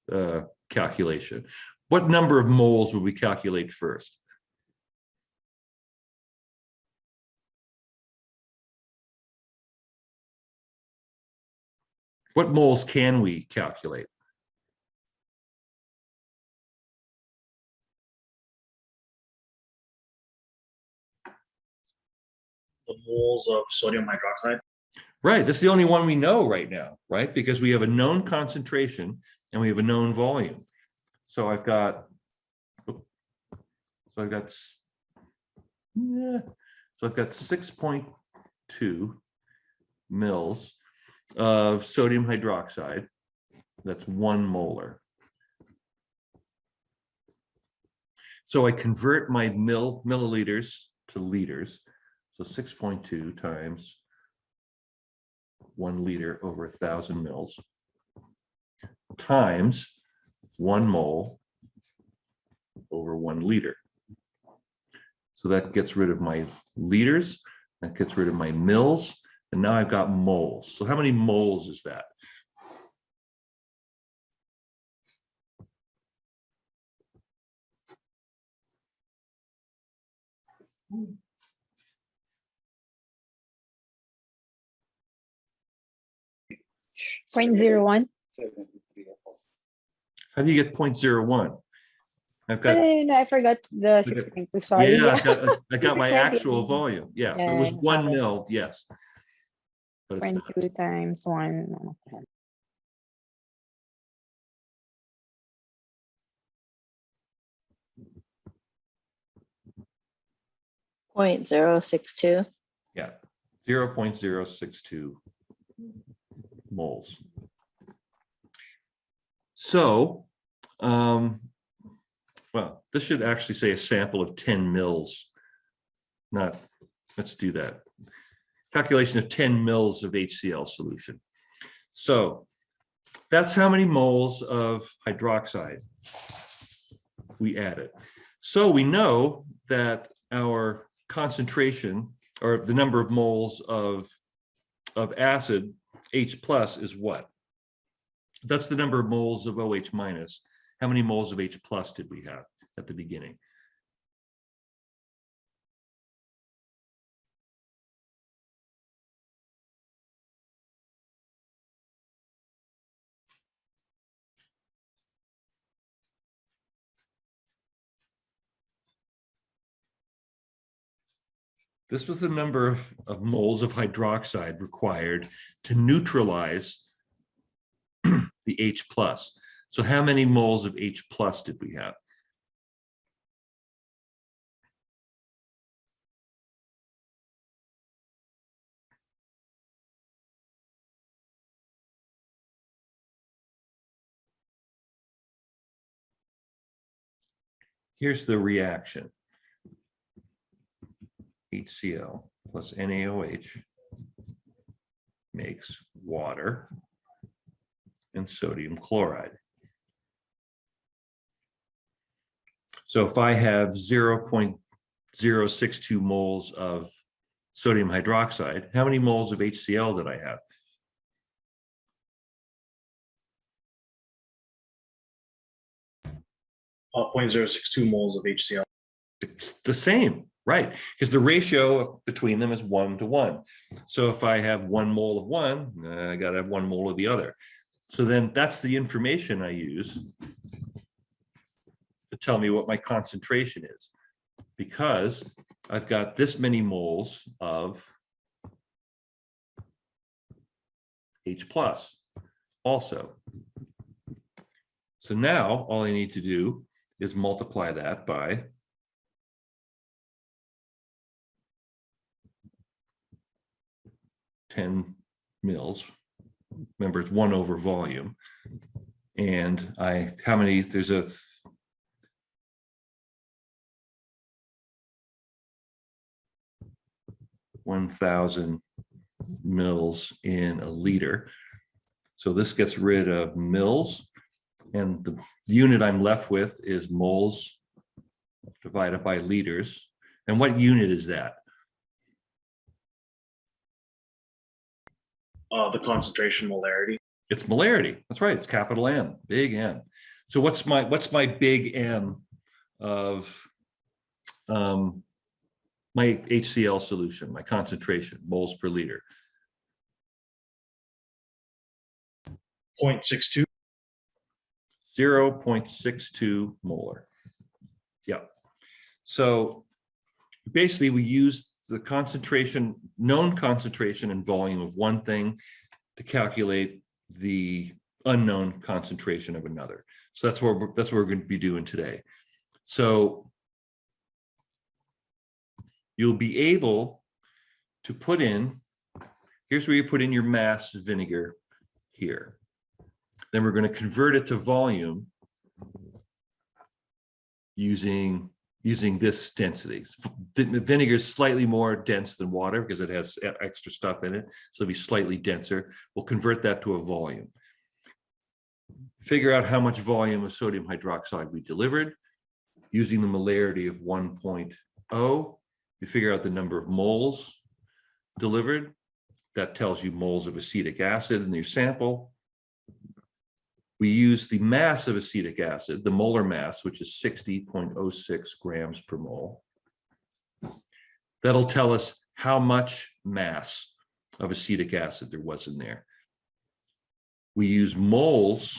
calculation? What number of moles would we calculate first? What moles can we calculate? The moles of sodium hydroxide. Right, that's the only one we know right now, right? Because we have a known concentration and we have a known volume. So I've got, so I've got 6.2 mils of sodium hydroxide. That's 1 molar. So I convert my milliliters to liters. So 6.2 times 1 liter over 1,000 mils times 1 mole over 1 liter. So that gets rid of my liters, that gets rid of my mils, and now I've got moles. So how many moles is that? Point 0.01. How do you get 0.01? I've got, No, I forgot the 6.2. Sorry. yeah, I got my 6.2. actual volume. Yeah, if it was Yeah, 1 mil, yes. But it's not. 0.2 times 1. 0.062. Yeah, 0.062 moles. So, well, this should actually say a sample of 10 mils. Not, let's do that. Calculation of 10 mils of HCl solution. So that's how many moles of hydroxide we added. So we know that our concentration, or the number of moles of acid, H plus, is what? That's the number of moles of OH minus. How many moles of H plus did we have at the beginning? This was the number of moles of hydroxide required to neutralize the H plus. So how many moles of H plus did we have? Here's the reaction. HCl plus NaOH makes water and sodium chloride. So if I have 0.062 moles of sodium hydroxide, how many moles of HCl did I have? Uh, 0.062 moles of HCl. It's the same, right? Because the ratio between them is 1 to 1. So if I have 1 mole of one, I got to have 1 mole of the other. So then that's the information I use to tell me what my concentration is, because I've got this many moles of H plus also. So now all I need to do is multiply that by 10 mils. Remember, it's 1 over volume. And how many, there's a 1,000 mils in a liter. So this gets rid of mils, and the unit I'm left with is moles divided by liters. And what unit is that? The concentration molarity. It's molarity. That's right. It's capital M, big M. So what's my big M of my HCl solution, my concentration, moles per liter? 0.62. 0.62 molar. Yeah. So basically we use the concentration, known concentration and volume of one thing to calculate the unknown concentration of another. So that's what we're going to be doing today. So you'll be able to put in, here's where you put in your mass vinegar here. Then we're going to convert it to volume using this density. Vinegar is slightly more dense than water because it has extra stuff in it. So it'll be slightly denser. We'll convert that to a volume. Figure out how much volume of sodium hydroxide we delivered using the molarity of 1.0. You figure out the number of moles delivered. That tells you moles of acetic acid in your sample. We use the mass of acetic acid, the molar mass, which is 60.06 grams per mole. That'll tell us how much mass of acetic acid there was in there. We use moles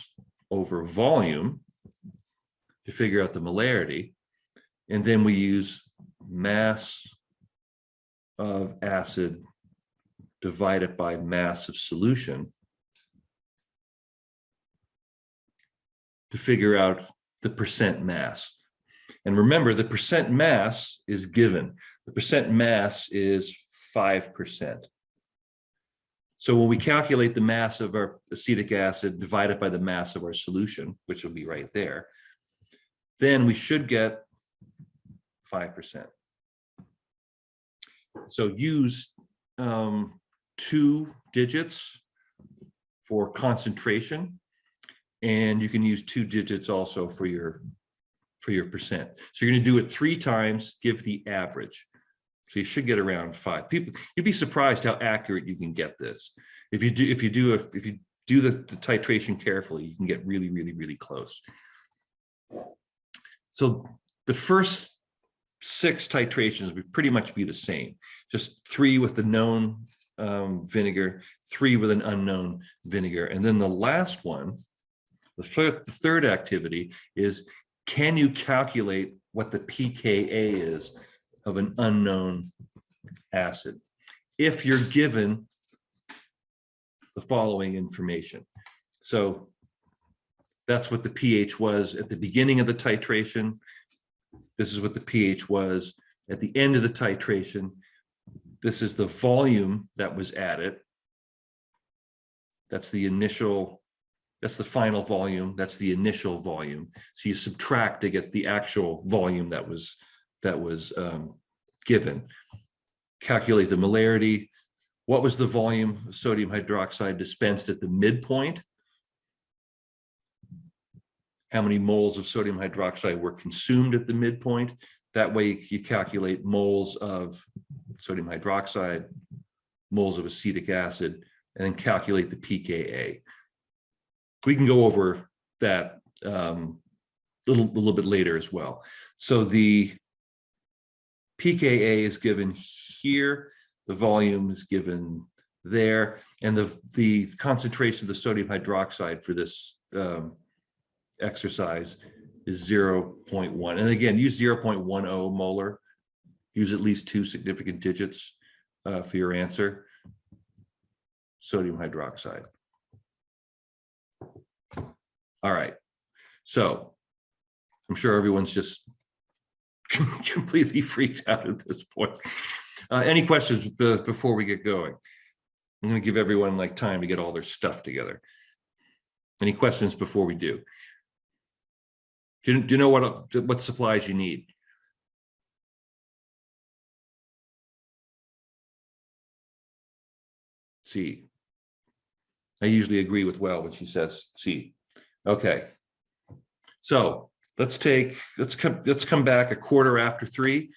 over volume to figure out the molarity. And then we use mass of acid divided by mass of solution to figure out the percent mass. And remember, the percent mass is given. The percent mass is 5%. So when we calculate the mass of our acetic acid divided by the mass of our solution, which will be right there, then we should get 5%. So use 2 digits for concentration, and you can use 2 digits also for your percent. So you're going to do it 3 times, give the average. So you should get around 5. You'd be surprised how accurate you can get this. If you do the titration carefully, you can get really, really, really close. So the first 6 titrations would pretty much be the same. Just 3 with the known vinegar, 3 with an unknown vinegar, and then the last one, the third activity is, can you calculate what the pKa is of an unknown acid if you're given the following information? So that's what the pH was at the beginning of the titration. This is what the pH was at the end of the titration. This is the volume that was added. That's the initial, that's the final volume. That's the initial volume. So you subtract to get the actual volume that was given. Calculate the molarity. What was the volume of sodium hydroxide dispensed at the midpoint? How many moles of sodium hydroxide were consumed at the midpoint? That way you calculate moles of sodium hydroxide, moles of acetic acid, and then calculate the pKa. We can go over that a little bit later as well. So the pKa is given here, the volume is given there, and the concentration of the sodium hydroxide for this exercise is 0.1. And again, use 0.10 molar. Use at least 2 significant digits for your answer. sodium hydroxide. All right, so I'm sure everyone's just completely freaked out at this point. Any questions before we get going? I'm going to give everyone like time to get all their stuff together. Any questions before we do? Do you know what supplies you need? C. I usually agree with Well when she says C. Okay. So let's come back a quarter after 3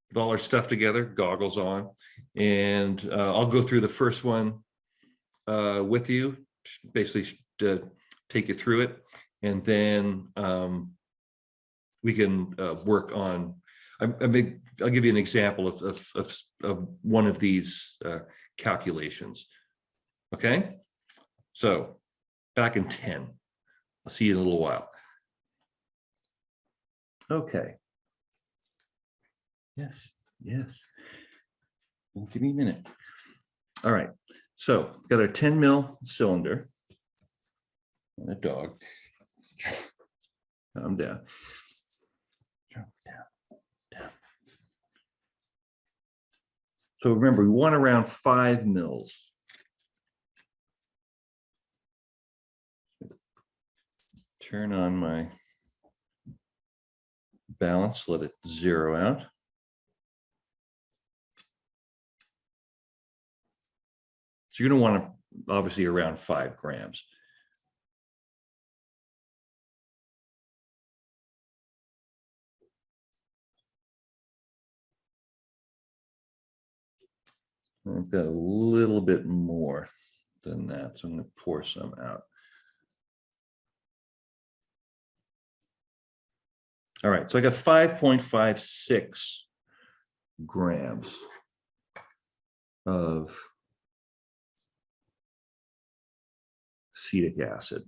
with all our stuff together, goggles on, and I'll go through the first one with you, basically to take you through it, and then we can work on. I'll give you an example of one of these calculations. Okay, so back in 10. I'll see you in a little while. Okay. Yes, yes. Well, give me a minute. All right. So got our 10 mil cylinder and a dog. Calm down. Down. So remember, we want around 5 mils. Turn on my balance, let it zero out. So you're going to want to obviously around 5 grams. I've got a little bit more than that, so I'm going to pour some out. All right, so I got 5.56 grams of acetic acid.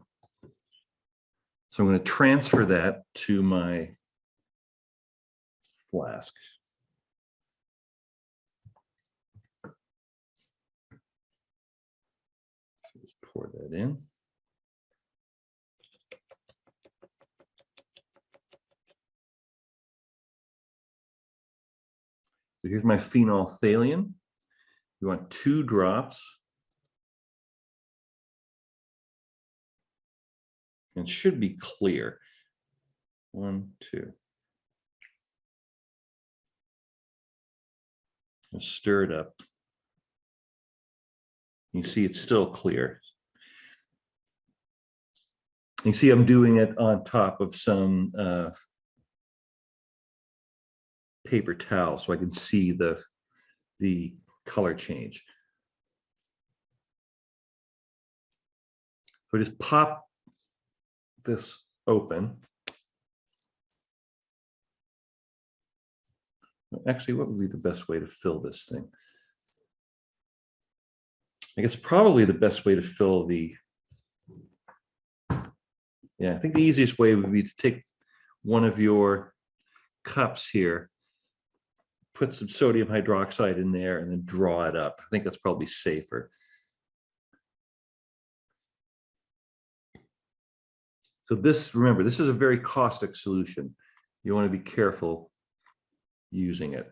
So I'm going to transfer that to my flask. Just pour that in. So here's my phenolphthalein. You want 2 drops. And should be clear. 1, 2. I'll stir it up. You see it's still clear. You see I'm doing it on top of some paper towel so I can see the color change. So just pop this open. Actually, what would be the best way to fill this thing? I guess probably the best way to fill the, I think the easiest way would be to take one of your cups here, put some sodium hydroxide in there, and then draw it up. I think that's probably safer. So this, remember, this is a very caustic solution. You want to be careful using it.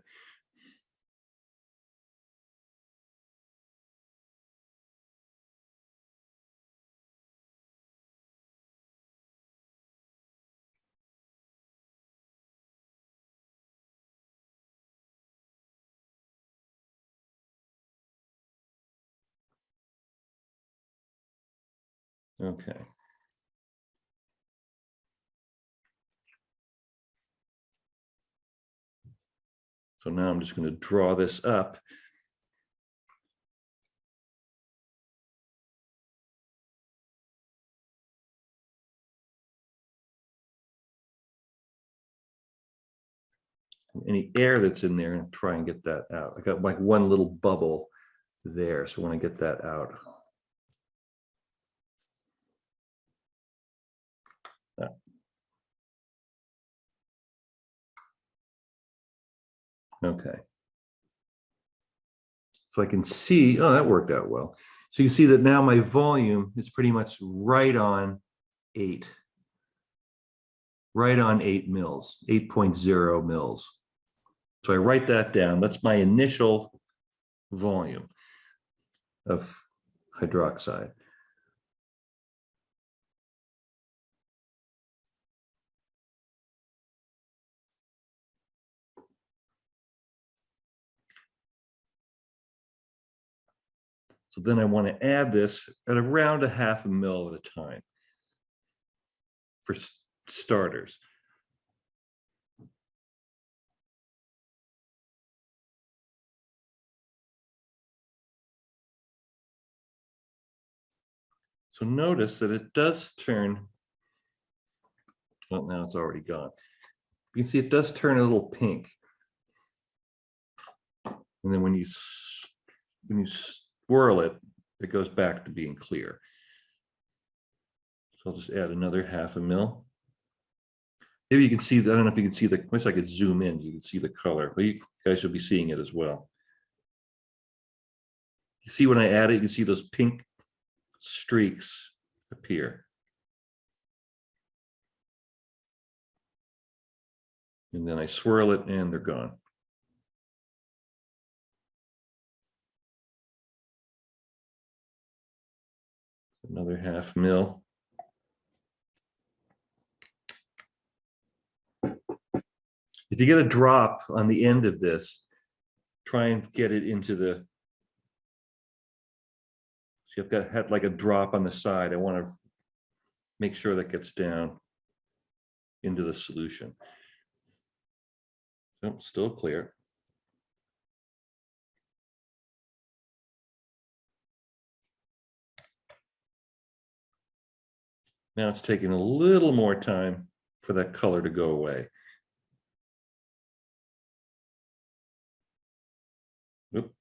Okay. So now I'm just going to draw this up. Any air that's in there, and try and get that out. I got like one little bubble there, so when I get that out. Okay. So I can see, oh, that worked out well. So you see that now my volume is pretty much right on 8. Right on 8 mils, 8.0 mils. So I write that down. That's my initial volume of hydroxide. So then I want to add this at around 0.5 mil at a time for starters. So notice that it does turn, well, now it's already gone. You can see it does turn a little pink. And then when you swirl it, it goes back to being clear. So I'll just add another 0.5 mil. Maybe you can see, I don't know if you can see the, wish I could zoom in, you can see the color, but you guys should be seeing it as well. You see when I add it, you can see those pink streaks appear. And then I swirl it and they're gone. Another 0.5 mil. If you get a drop on the end of this, try and get it into the, see, I've got had like a drop on the side. I want to make sure that gets down into the solution. So still clear. Now it's taking a little more time for that color to go away. Oop.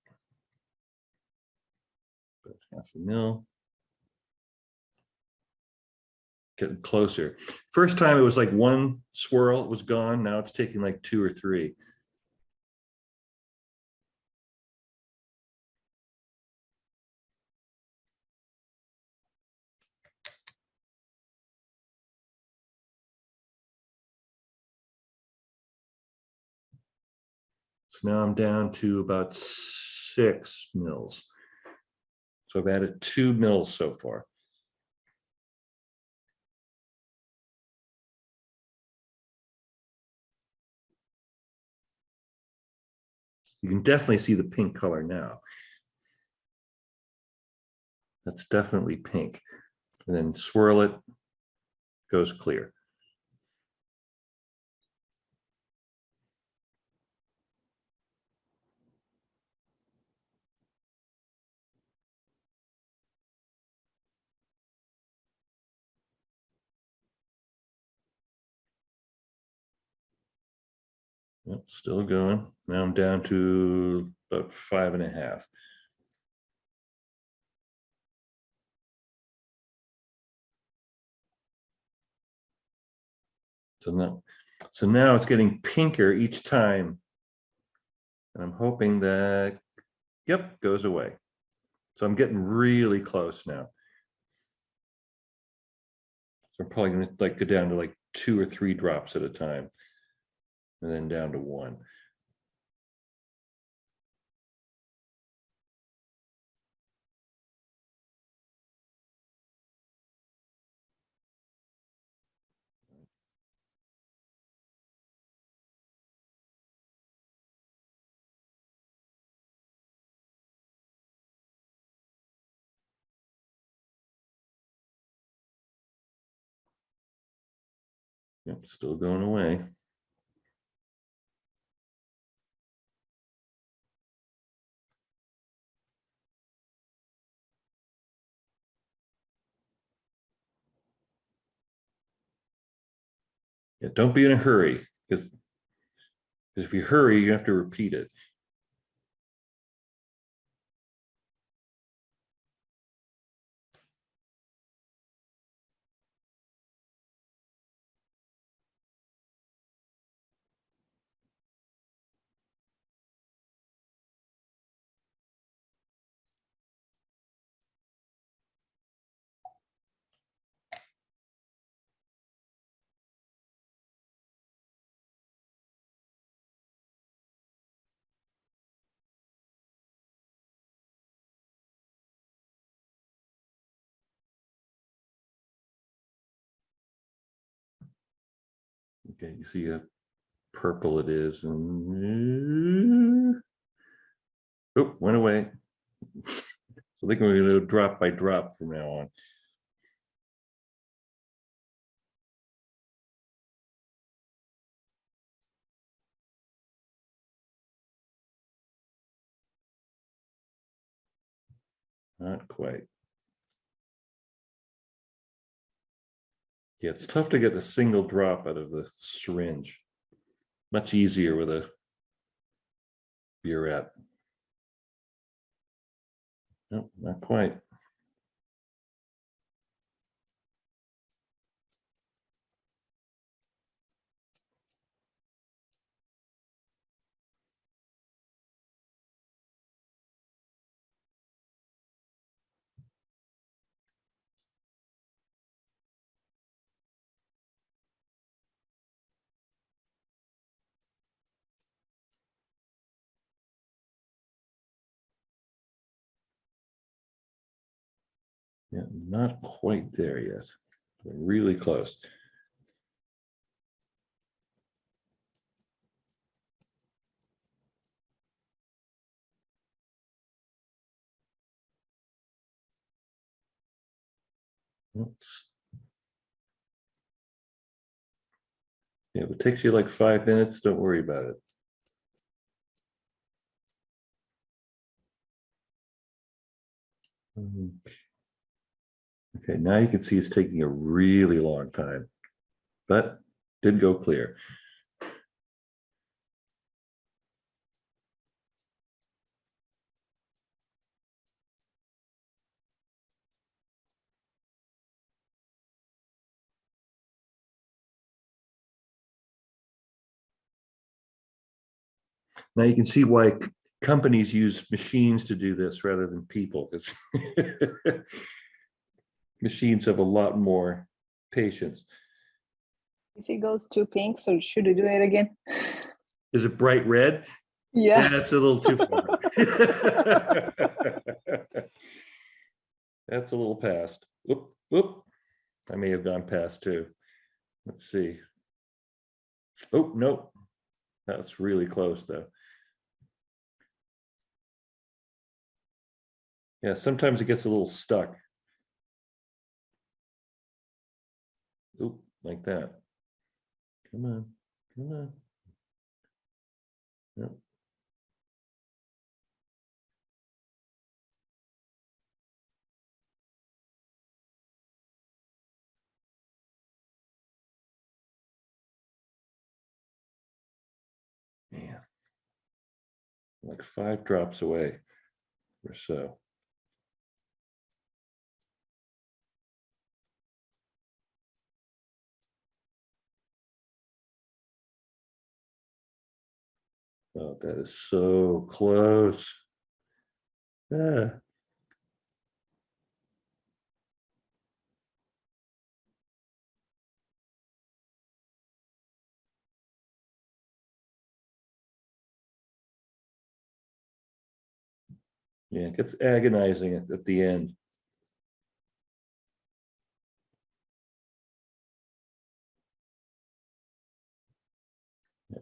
0.5 mil. Getting closer. First time it was like one swirl, it was gone. Now it's taking like 2 or 3. So now I'm down to about 6 mils. So I've added 2 mils so far. You can definitely see the pink color now. That's definitely pink. And then swirl it, goes clear. Yep, still going. Now I'm down to about 5.5. So now it's getting pinker each time. And I'm hoping that, yep, goes away. So I'm getting really close now. So I'm probably gonna like go down to like 2 or 3 drops at a time. And then down to 1. Yep, still going away. Yeah, don't be in a hurry, because if you hurry, you have to repeat it. Okay, you see how purple it is. And oh, went away. So I think we're going to go drop by drop from now on. Not quite. Yeah, it's tough to get a single drop out of the syringe. Much easier with a burette. Nope, not quite. Yeah, not quite there yet. We're really close. Oops. Yeah, if it takes you like 5 minutes, don't worry about it. Okay, now you can see it's taking a really long time, but did go clear. Now you can see why companies use machines to do this rather than people, because machines have a lot more patience. If it goes too pink, so should we do it again? Is it bright red? Yeah. That's a little too far. That's a little past. Whoop, whoop. I may have gone past too. Let's see. Oh, no. That's really close though. Yeah, sometimes it gets a little stuck. Oop, like that. Come on, come on. Yep. Man, like 5 drops away or so. Oh, that is so close. Ah. Yeah, it gets agonizing at the end.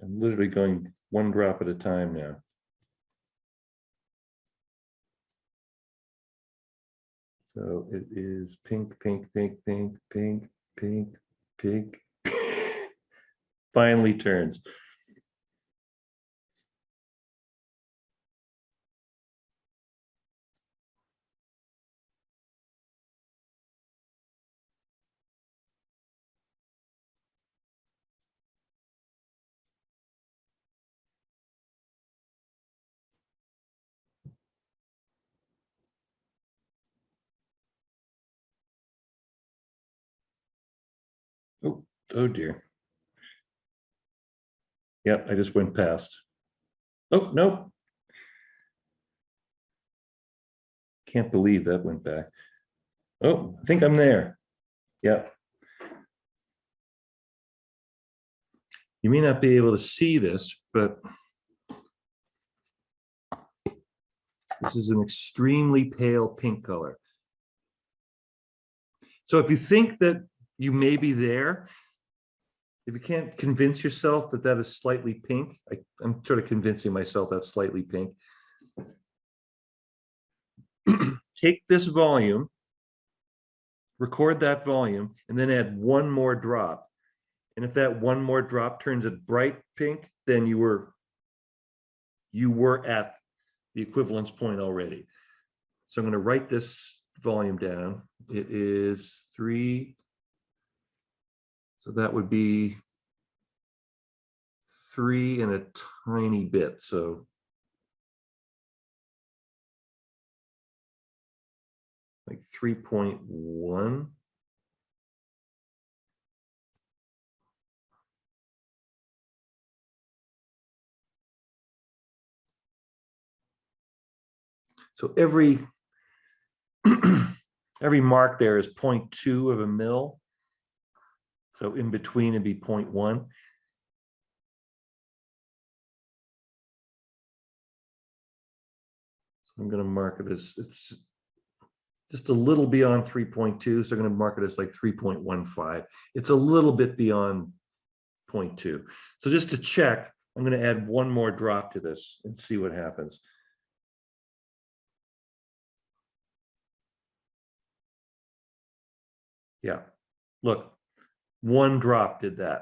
I'm literally going 1 drop at a time now. So it is pink, pink, pink, pink, pink, pink, pink. Finally turns. Oh, oh dear. Yep, I just went past. Oh, no. Can't believe that went back. Oh, I think I'm there. Yep. You may not be able to see this, but this is an extremely pale pink color. So if you think that you may be there, if you can't convince yourself that that is slightly pink, I'm sort of convincing myself that's slightly pink. Take this volume, record that volume, and then add one more drop. And if that one more drop turns it bright pink, then you were at the equivalence point already. So I'm going to write this volume down. It is 3. So that would be 3 and a tiny bit. So like 3.1. So every mark there is 0.2 of a mil. So in between it'd be 0.1. So I'm going to mark it as, it's just a little beyond 3.2. So I'm going to mark it as like 3.15. It's a little bit beyond 0.2. So just to check, I'm going to add one more drop to this and see what happens. Yeah, look, one drop did that.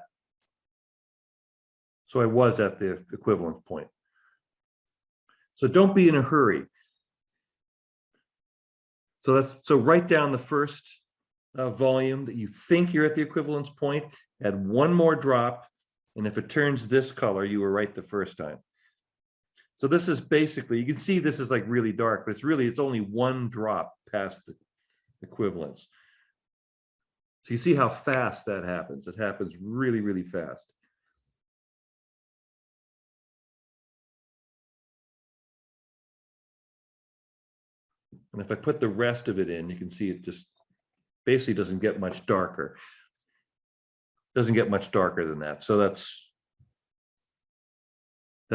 So I was at the equivalence point. So don't be in a hurry. So write down the first volume that you think you're at the equivalence point, add one more drop, and if it turns this color, you were right the first time. So this is basically, you can see this is like really dark, but it's only one drop past the equivalence. So you see how fast that happens. It happens really, really fast. And if I put the rest of it in, you can see it just basically doesn't get much darker. Doesn't get much darker than that. So that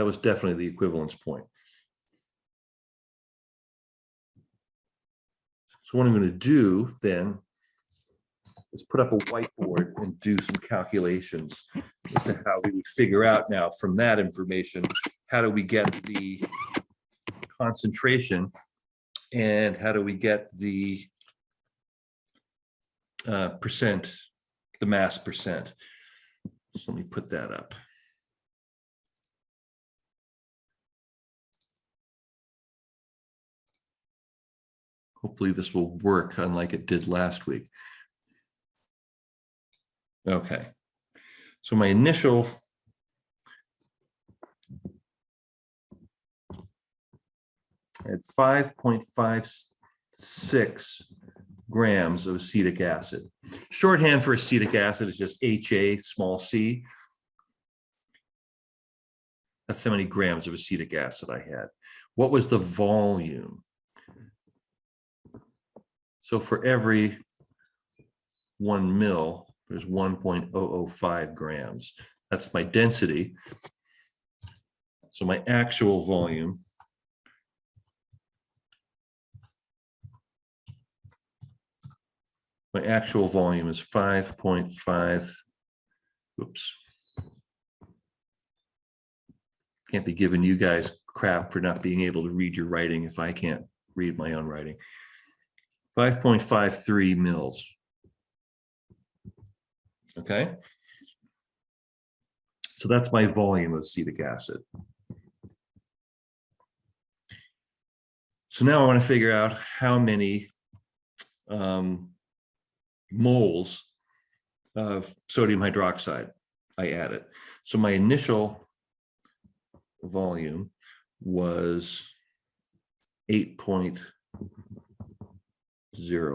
was definitely the equivalence point. So what I'm going to do then is put up a whiteboard and do some calculations as to how we would figure out now from that information, how do we get the concentration and how do we get the percent, the mass percent. So let me put that up. Hopefully this will work unlike it did last week. Okay, so my initial at 5.56 grams of acetic acid. Shorthand for acetic acid is just HA, small c. That's how many grams of acetic acid I had. What was the volume? So for every 1 mil, there's 1.005 grams. That's my density. So my actual volume is 5.5. Oops. Can't be giving you guys crap for not being able to read your writing if I can't read my own writing. 5.53 mils. Okay. So that's my volume of acetic acid. So now I want to figure out how many moles of sodium hydroxide I added. So my initial volume was 8.0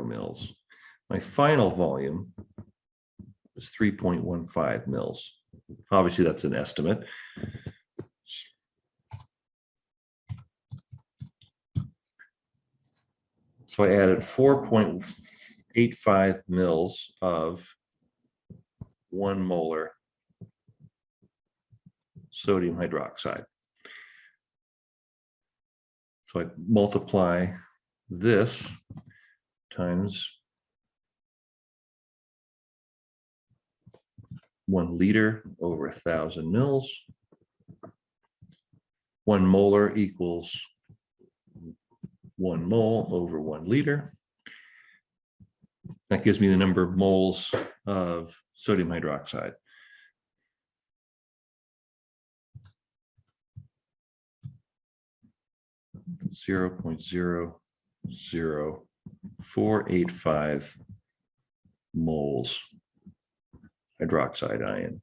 mils. My final volume is 3.15 mils. Obviously, that's an estimate. So I added 4.85 mils of 1 molar sodium hydroxide. So I multiply this times 1 liter over 1,000 mils. 1 molar equals 1 mole over 1 liter. That gives me the number of moles of sodium hydroxide. Zero point zero zero 485 moles hydroxide ion.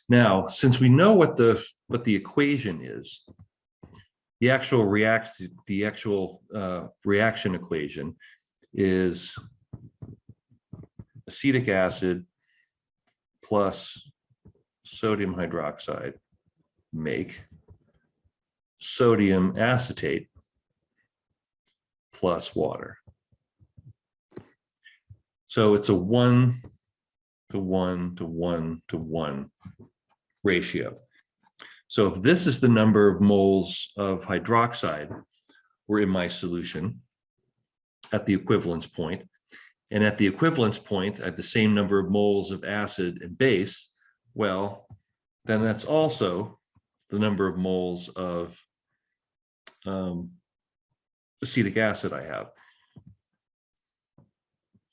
Now, since we know what the equation is, the actual reaction equation is acetic acid plus sodium hydroxide make sodium acetate plus water. So it's a 1 to 1 to 1 to 1 ratio. So if this is the number of moles of hydroxide were in my solution at the equivalence point, and at the equivalence point, I have the same number of moles of acid and base, well, then that's also the number of moles of acetic acid I have.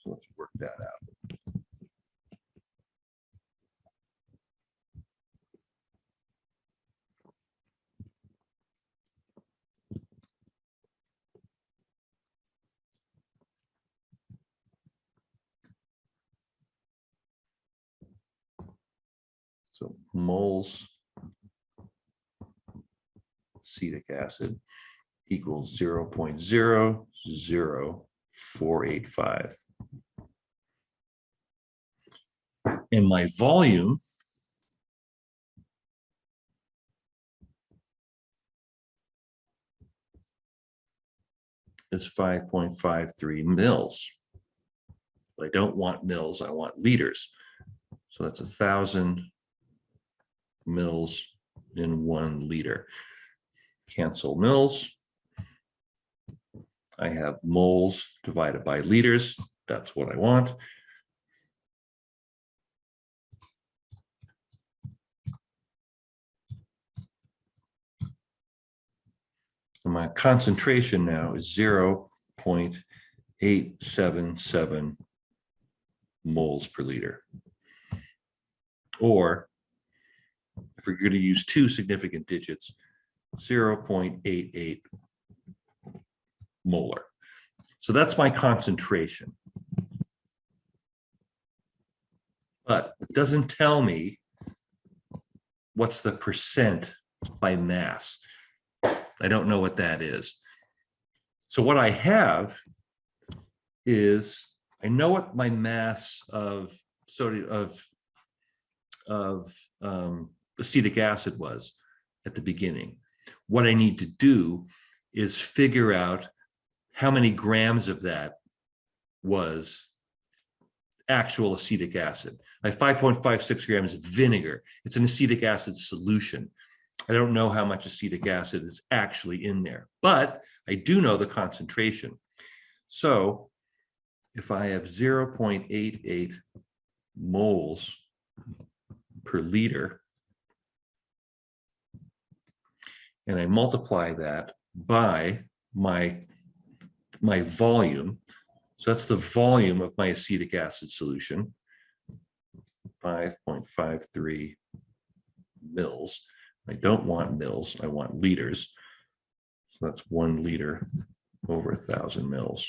So let's work that out. So moles acetic acid equals 0.00485. And my volume is 5.53 mils. But I don't want mils, I want liters. So that's 1,000 mils in 1 liter. Cancel mils. I have moles divided by liters. That's what I want. And my concentration now is 0.877 moles per liter. Or if we're going to use 2 significant digits, 0.88 molar. So that's my concentration. But it doesn't tell me what's the percent by mass. I don't know what that is. So what I have is, I know what my mass of sodium of acetic acid was at the beginning. What I need to do is figure out how many grams of that was actual acetic acid. I have 5.56 grams of vinegar. It's an acetic acid solution. I don't know how much acetic acid is actually in there, but I do know the concentration. So if I have 0.88 moles per liter, and I multiply that by my volume, so that's the volume of my acetic acid solution, 5.53 mils. I don't want mils, I want liters. So that's 1 liter over 1,000 mils.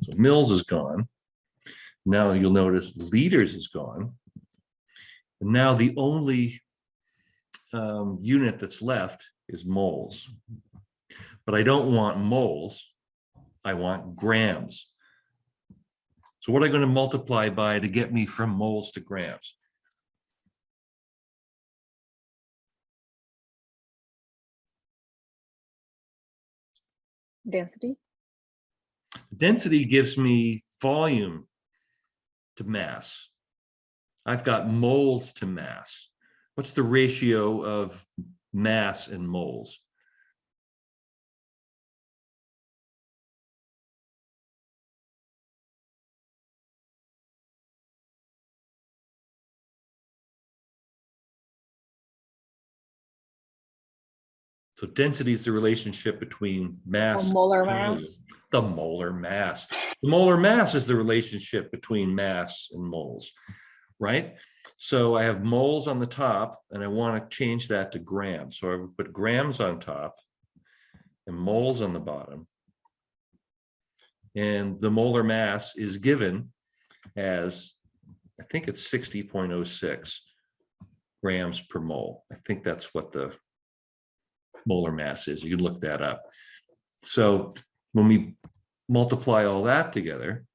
So mils is gone. Now you'll notice liters is gone. And now the only unit that's left is moles. But I don't want moles, I want grams. So what am I going to multiply by to get me from moles to grams? Density? Density gives me volume to mass. I've got moles to mass. What's the ratio of mass and moles? So density is the relationship between mass and molar volume. mass. The molar mass. The molar mass is the relationship between mass and moles, right? So I have moles on the top and I want to change that to grams. So I would put grams on top and moles on the bottom. And the molar mass is given as, I think it's 60.06 grams per mole. I think that's what the molar mass is. You can look that up. So when we multiply all that together,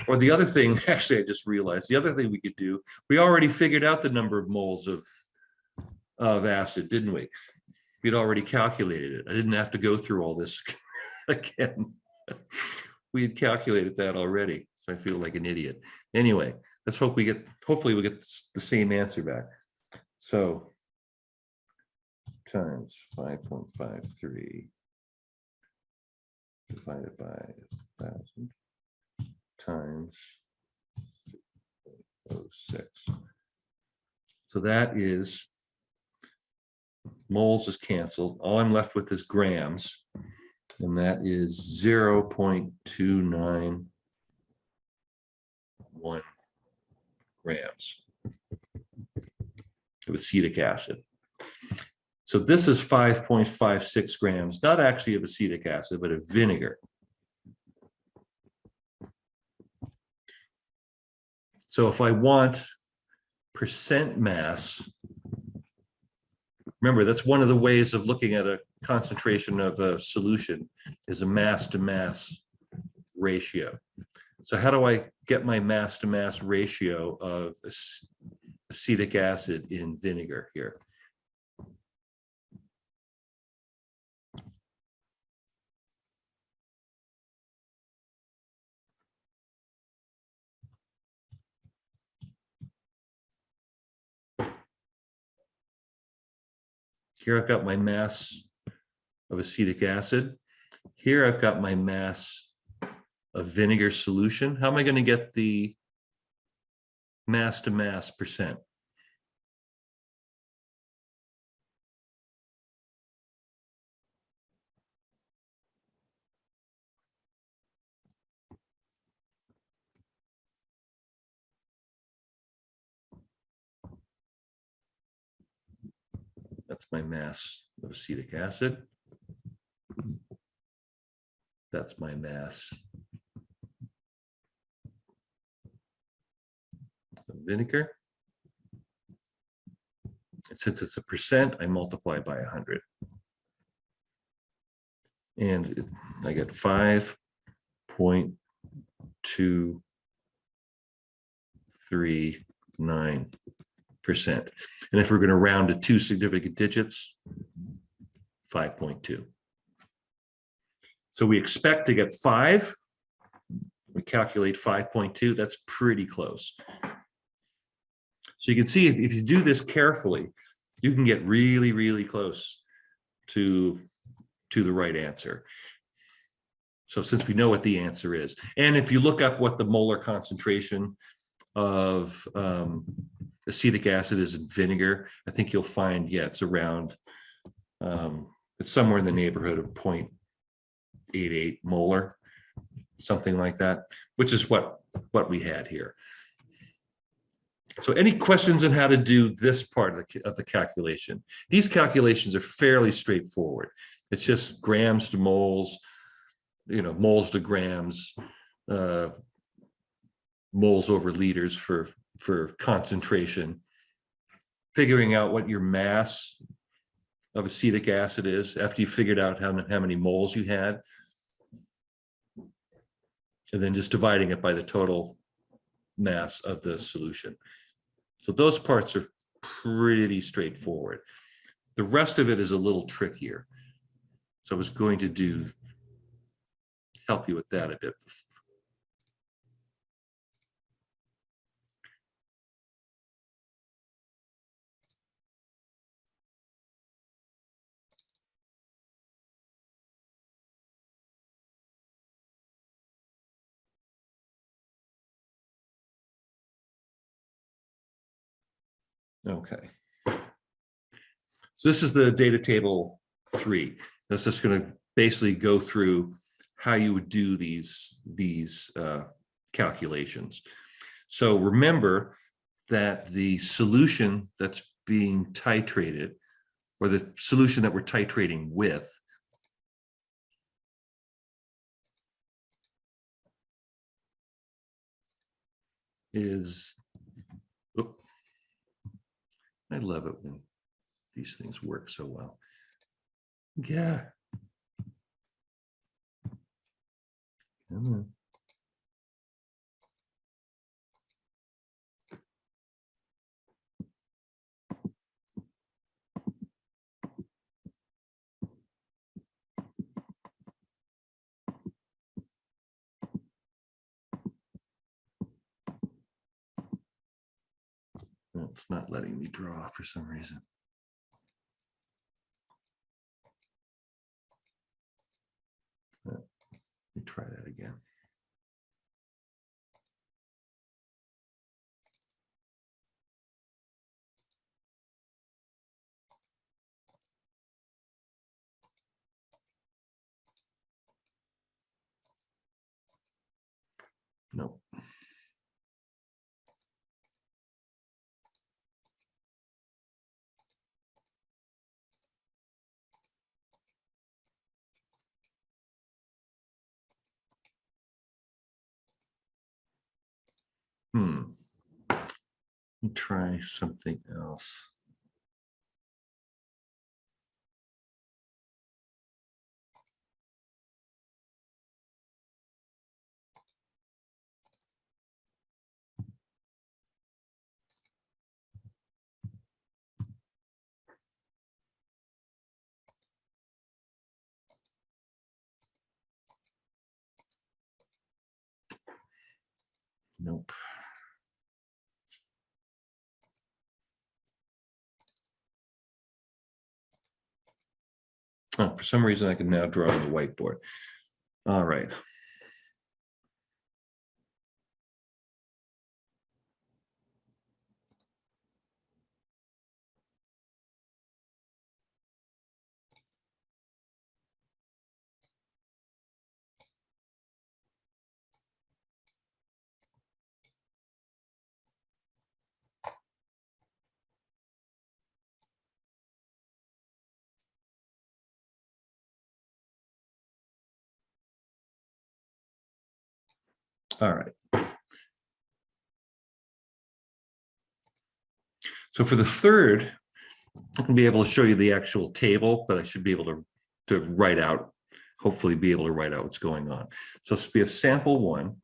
or the other thing, actually, I just realized the other thing we could do, we already figured out the number of moles of acid, didn't we? We'd already calculated it. I didn't have to go through all this again. We had calculated that already, so I feel like an idiot. Anyway, let's hope hopefully we get the same answer back. So times 5.53 divided by 1,000 times 6.06. So that is, moles is canceled. All I'm left with is grams, and that is 0.291 grams of acetic acid. So this is 5.56 grams, not actually of acetic acid, but of vinegar. So if I want percent mass, remember, that's one of the ways of looking at a concentration of a solution, is a mass to mass ratio. So how do I get my mass to mass ratio of acetic acid in vinegar here? Here I've got my mass of acetic acid. Here I've got my mass of vinegar solution. How am I going to get the mass to mass percent? That's my mass of acetic acid. That's my mass of vinegar. And since it's a percent, I multiply by 100. And I get 5.239%. And if we're going to round to two significant digits, 5.2. So we expect to get 5. We calculate 5.2. That's pretty close. So you can see if you do this carefully, you can get really, really close to the right answer. So since we know what the answer is, and if you look up what the molar concentration of acetic acid is in vinegar, I think you'll find, yeah, it's around, it's somewhere in the neighborhood of 0.88 molar, something like that, which is what we had here. So any questions on how to do this part of the calculation? These calculations are fairly straightforward. It's just grams to moles, moles to grams, moles over liters for concentration, figuring out what your mass of acetic acid is after you figured out how many moles you had, and then just dividing it by the total mass of the solution. So those parts are pretty straightforward. The rest of it is a little trickier. So I was going to help you with that a bit. Okay. So this is the data table 3. That's just going to basically go through how you would do these calculations. So remember that the solution that's being titrated, or the solution that we're titrating with, is, oh, I love it when these things work so well. Yeah. Come on. No, it's not letting me draw for some reason. Let me try that again. Nope. Let me try something else. Nope. Oh, for some reason I can now draw on the whiteboard. All right. All right. So for the third, I'm going to be able to show you the actual table, but I should be able to write out, hopefully be able to write out what's going on. So it's be a sample 1.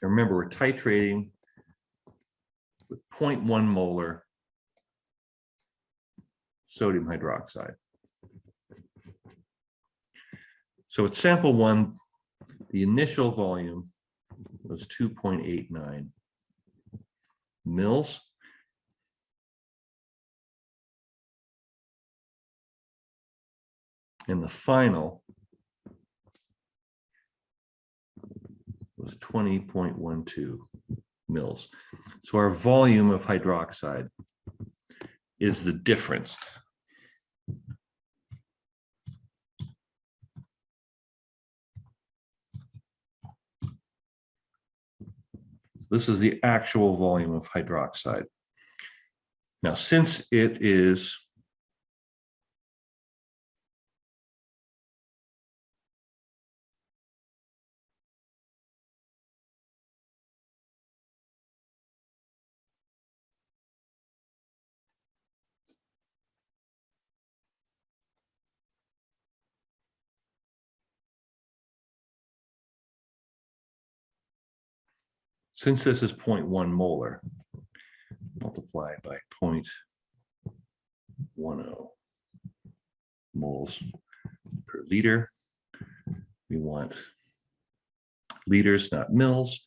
And remember, we're titrating with 0.1 molar sodium hydroxide. So at sample 1, the initial volume was 2.89 mils. And the final was 20.12 mils. So our volume of hydroxide is the difference. This is the actual volume of hydroxide. Now, since it is since this is 0.1 molar, multiplied by 0.10 moles per liter. We want liters, not mils.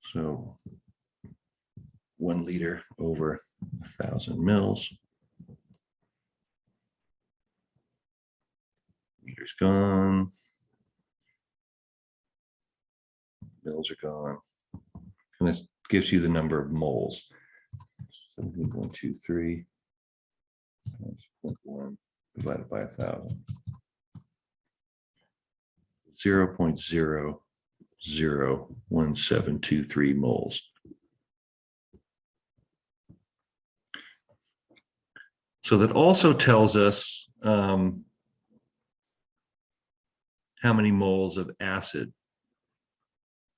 So 1 liter over 1,000 mils. Liters gone. Mils are gone. gives you the number of moles. 17.23 times 0.1 divided by 1,000. 0.001723 moles. So that also tells us how many moles of acid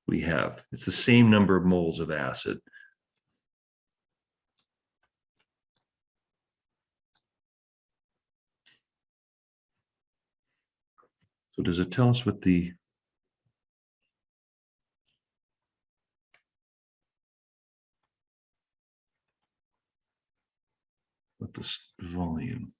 we have. It's the same number of moles of acid. So does it tell us what the volume?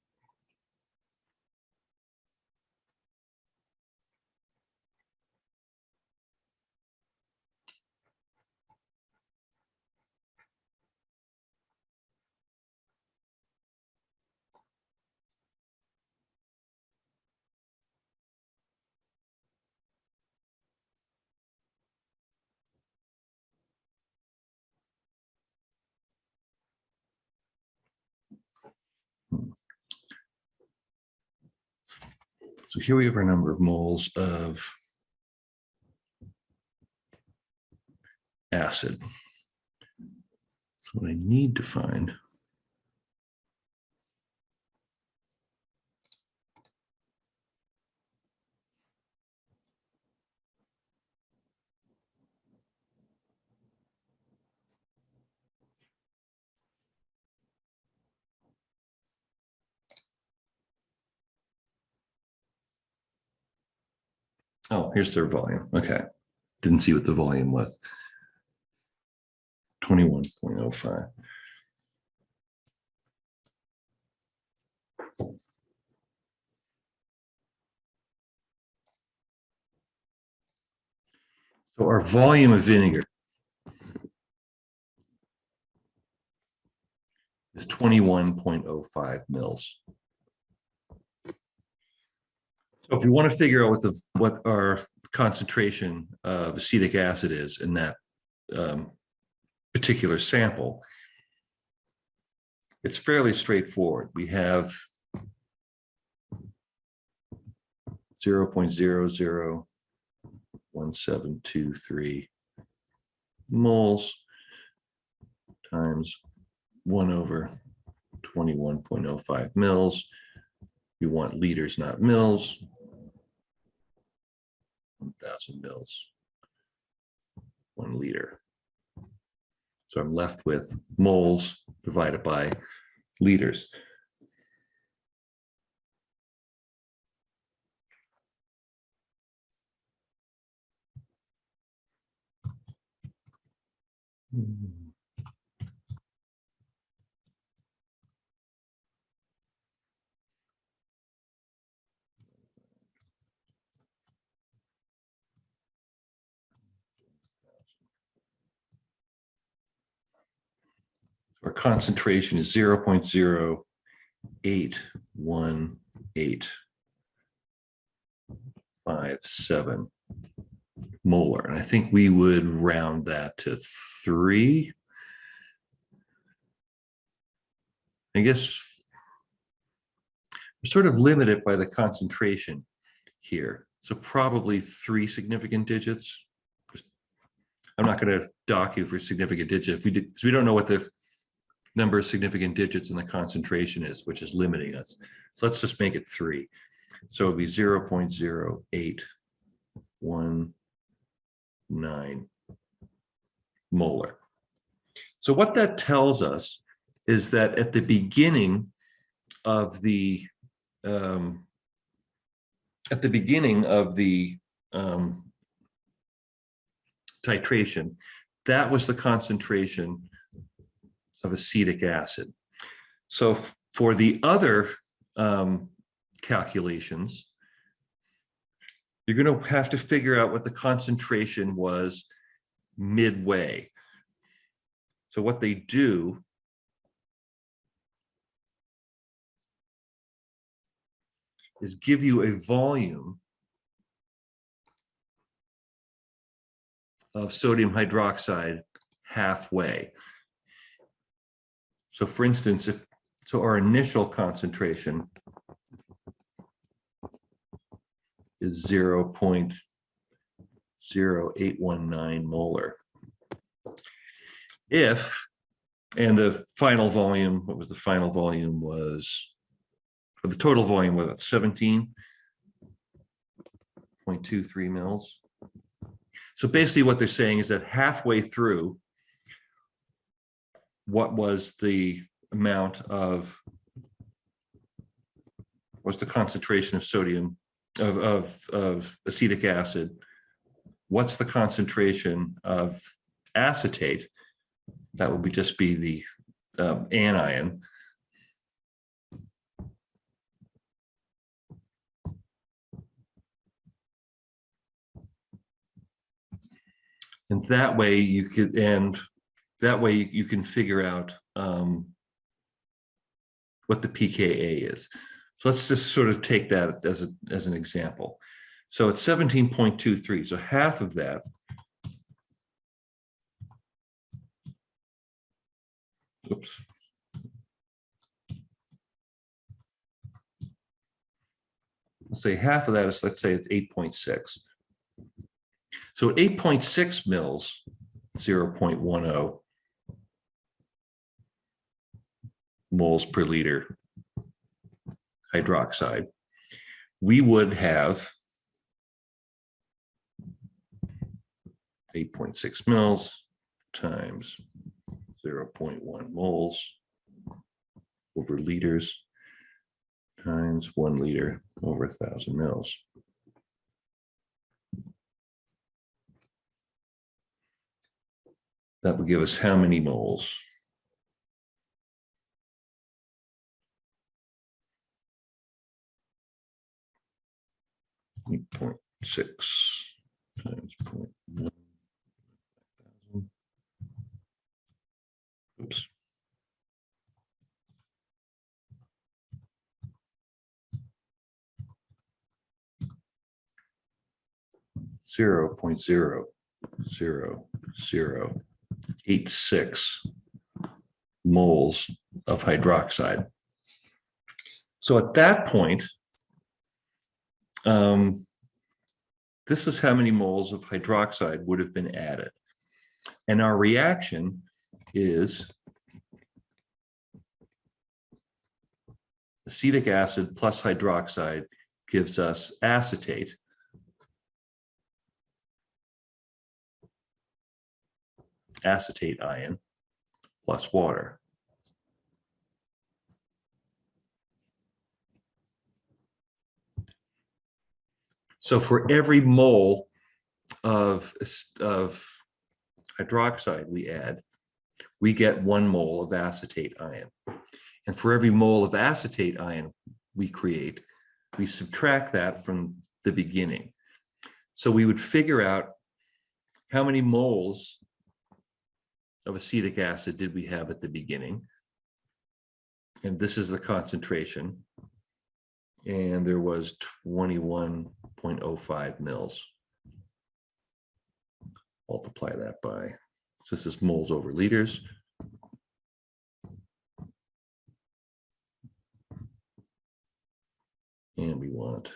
So here we have our number of moles of acid. So what I need to find oh, here's their volume. Okay. Didn't see what the volume was. 21.05. So our volume of vinegar is 21.05 mils. So if you want to figure out what our concentration of acetic acid is in that particular sample, it's fairly straightforward. We have 0.001723 moles times 1/21.05 mils. We want liters, not mils. 1,000 mils, 1 liter. So I'm left with moles divided by liters. Our concentration is 0.08185 molar. And I think we would round that to 3. I guess we're sort of limited by the concentration here. So probably 3 significant digits. I'm not going to dock you for significant digits. We don't know what the number of significant digits in the concentration is, which is limiting us. So let's just make it 3. So it'd be 0.0819 molar. So what that tells us is that at the beginning of the titration, that was the concentration of acetic acid. So for the other calculations, you're going to have to figure out what the concentration was midway. So what they do is give you a volume of sodium hydroxide halfway. So for instance, so our initial concentration is 0.0819 molar. And the final volume, what was the final volume was, or the total volume was 17.23 mils. So basically what they're saying is that halfway through, what was the amount of, what's the concentration of sodium, of acetic acid? What's the concentration of acetate? That would just be the anion. And that way you could, you can figure out what the pKa is. So let's just sort of take that as an example. So it's 17.23. So half of that oops. Let's say half of that is, let's say it's 8.6. So at 8.6 mils, 0.10 moles per liter hydroxide, we would have 8.6 mils times 0.1 moles over liters times 1 liter over 1,000 mils. That would give us how many moles? 8.6 times 0.1. Oops. Zero point 0.0086 moles of hydroxide. So at that point, this is how many moles of hydroxide would have been added. And our reaction is acetic acid plus hydroxide gives us acetate. Acetate ion plus water. So for every mole of hydroxide we add, we get 1 mole of acetate ion. And for every mole of acetate ion we create, we subtract that from the beginning. So we would figure out how many moles of acetic acid did we have at the beginning. And this is the concentration. And there was 21.05 mils. Multiply that by, so this is moles over liters. And we want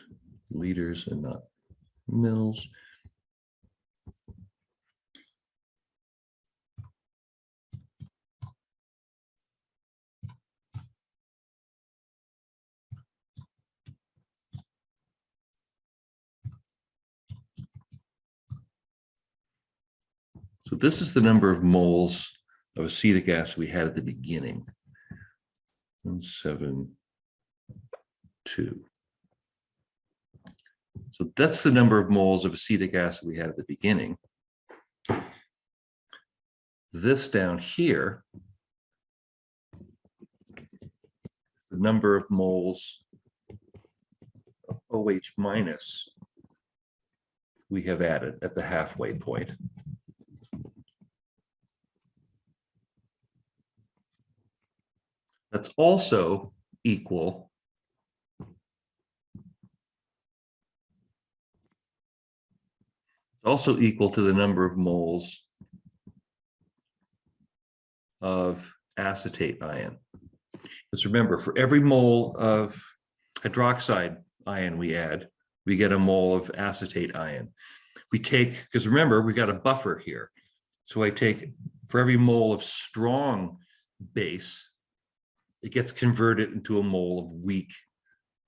liters and not mils. So this is the number of moles of acetic acid we had at the beginning. 172. So that's the number of moles of acetic acid we had at the beginning. This down here, the number of moles of OH minus we have added at the halfway point. That's also equal to the number of moles of acetate ion. Because remember, for every mole of hydroxide ion we add, we get a mole of acetate ion. We take, because remember, we got a buffer here. So I take, for every mole of strong base, it gets converted into a mole of weak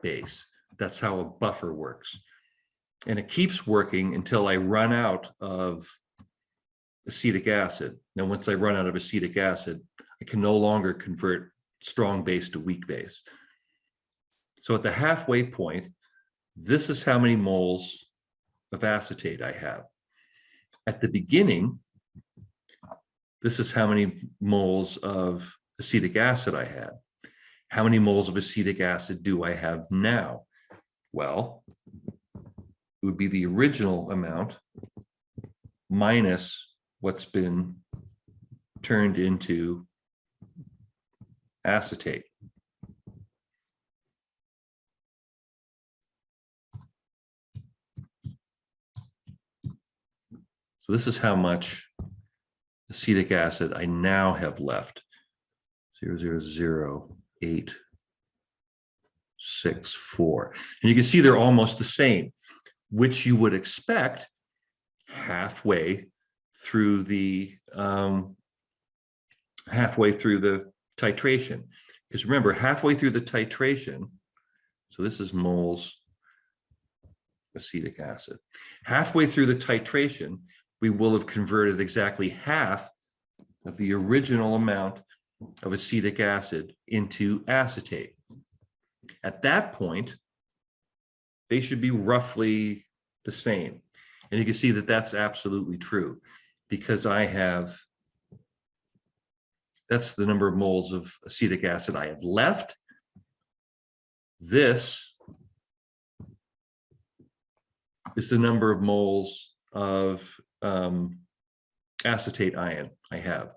base. That's how a buffer works. And it keeps working until I run out of acetic acid. Now, once I run out of acetic acid, I can no longer convert strong base to weak base. So at the halfway point, this is how many moles of acetate I have. At the beginning, this is how many moles of acetic acid I had. How many moles of acetic acid do I have now? Well, it would be the original amount minus what's been turned into acetate. So this is how much acetic acid I now have left. 0.00864. And you can see they're almost the same, which you would expect halfway through the titration. Because remember, halfway through the titration, so this is moles acetic acid. Halfway through the titration, we will have converted exactly half of the original amount of acetic acid into acetate. At that point, they should be roughly the same. And you can see that that's absolutely true, because I have, that's the number of moles of acetic acid I have left. This is the number of moles of acetate ion I have.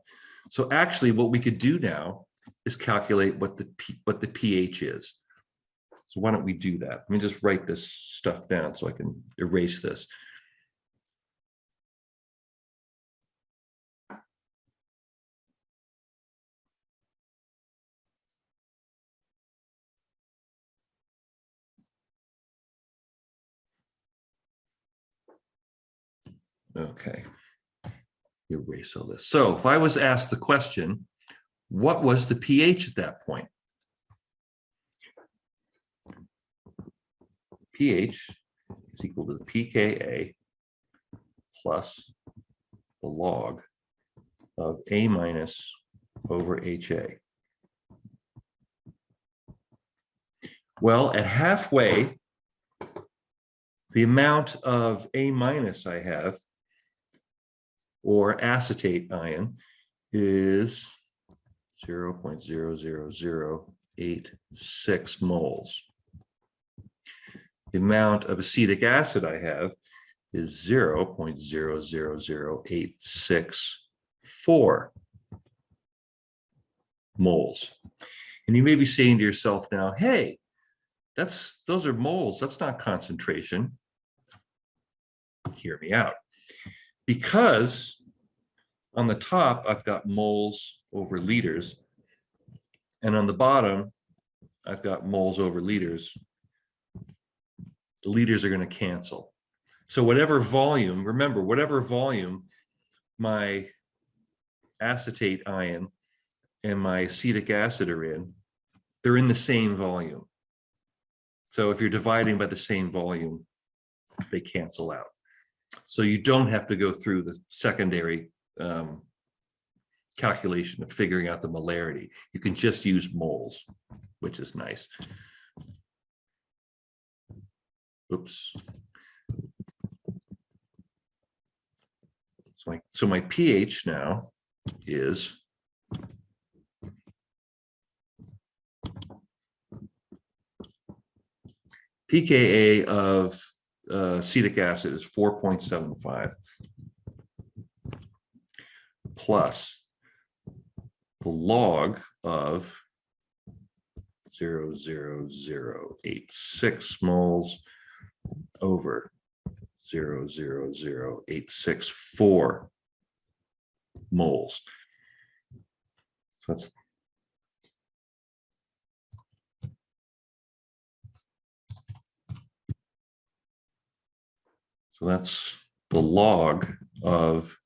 So actually what we could do now is calculate what the pH is. So why don't we do that? Let me just write this stuff down so I can erase this. Okay, erase all this. So if I was asked the question, what was the pH at that point? pH is equal to the pKa plus the log of A minus over HA. Well, at halfway, the amount of A minus I have, or acetate ion, is 0.00086 moles. The amount of acetic acid I have is 0.000864 moles. And you may be saying to yourself now, hey, those are moles, that's not concentration. Hear me out. Because on the top, I've got moles over liters, and on the bottom, I've got moles over liters. The liters are going to cancel. So whatever volume, remember, whatever volume my acetate ion and my acetic acid are in, they're in the same volume. So if you're dividing by the same volume, they cancel out. So you don't have to go through the secondary calculation of figuring out the molarity. You can just use moles, which is nice. Oops. So my pH now is pKa of acetic acid is 4.75 plus the log of 0.00086 moles over 0.00864 moles. So that's the log of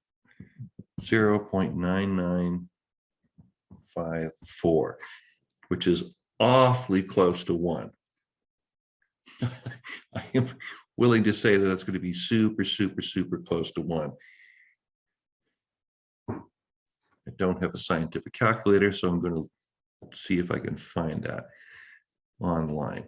0.9954, which is awfully close to 1. I am willing to say that it's going to be super, super, super close to 1. I don't have a scientific calculator, so I'm going to see if I can find that online.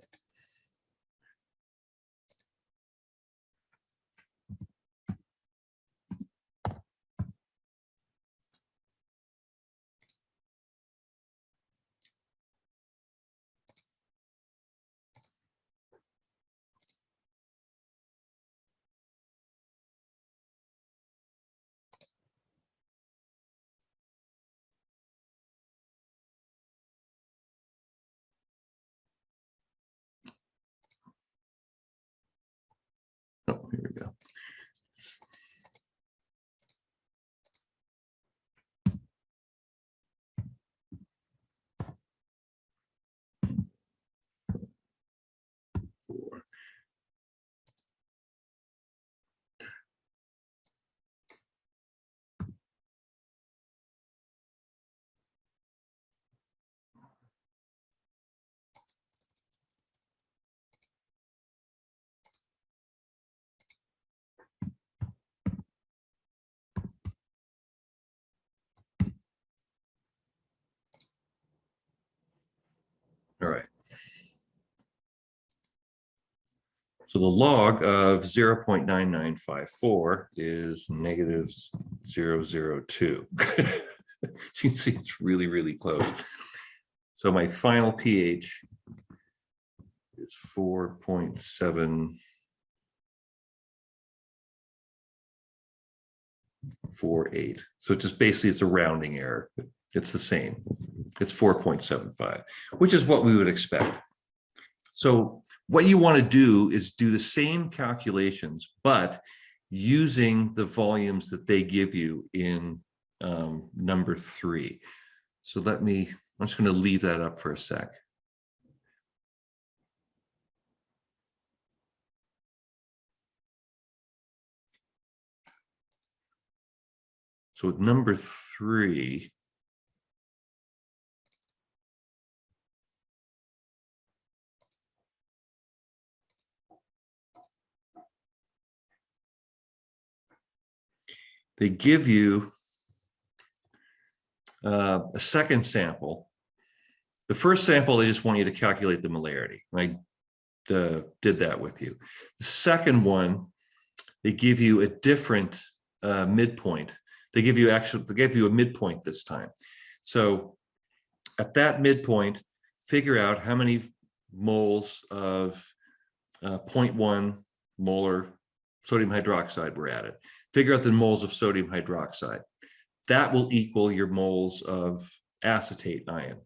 Oh, here we go. Four. All right. So the log of 0.9954 is negative 0.002. So you can see it's really, really close. So my final pH is 4.748. So it just basically it's a rounding error. It's the same. It's 4.75, which is what we would expect. So what you want to do is do the same calculations, but using the volumes that they give you in number 3. So I'm just going to leave that up for a sec. So with number 3, they give you a second sample. The first sample, they just want you to calculate the molarity. I did that with you. The second one, they give you a different midpoint. They give you a midpoint this time. So at that midpoint, figure out how many moles of 0.1 molar sodium hydroxide were added. Figure out the moles of sodium hydroxide. That will equal your moles of acetate ion.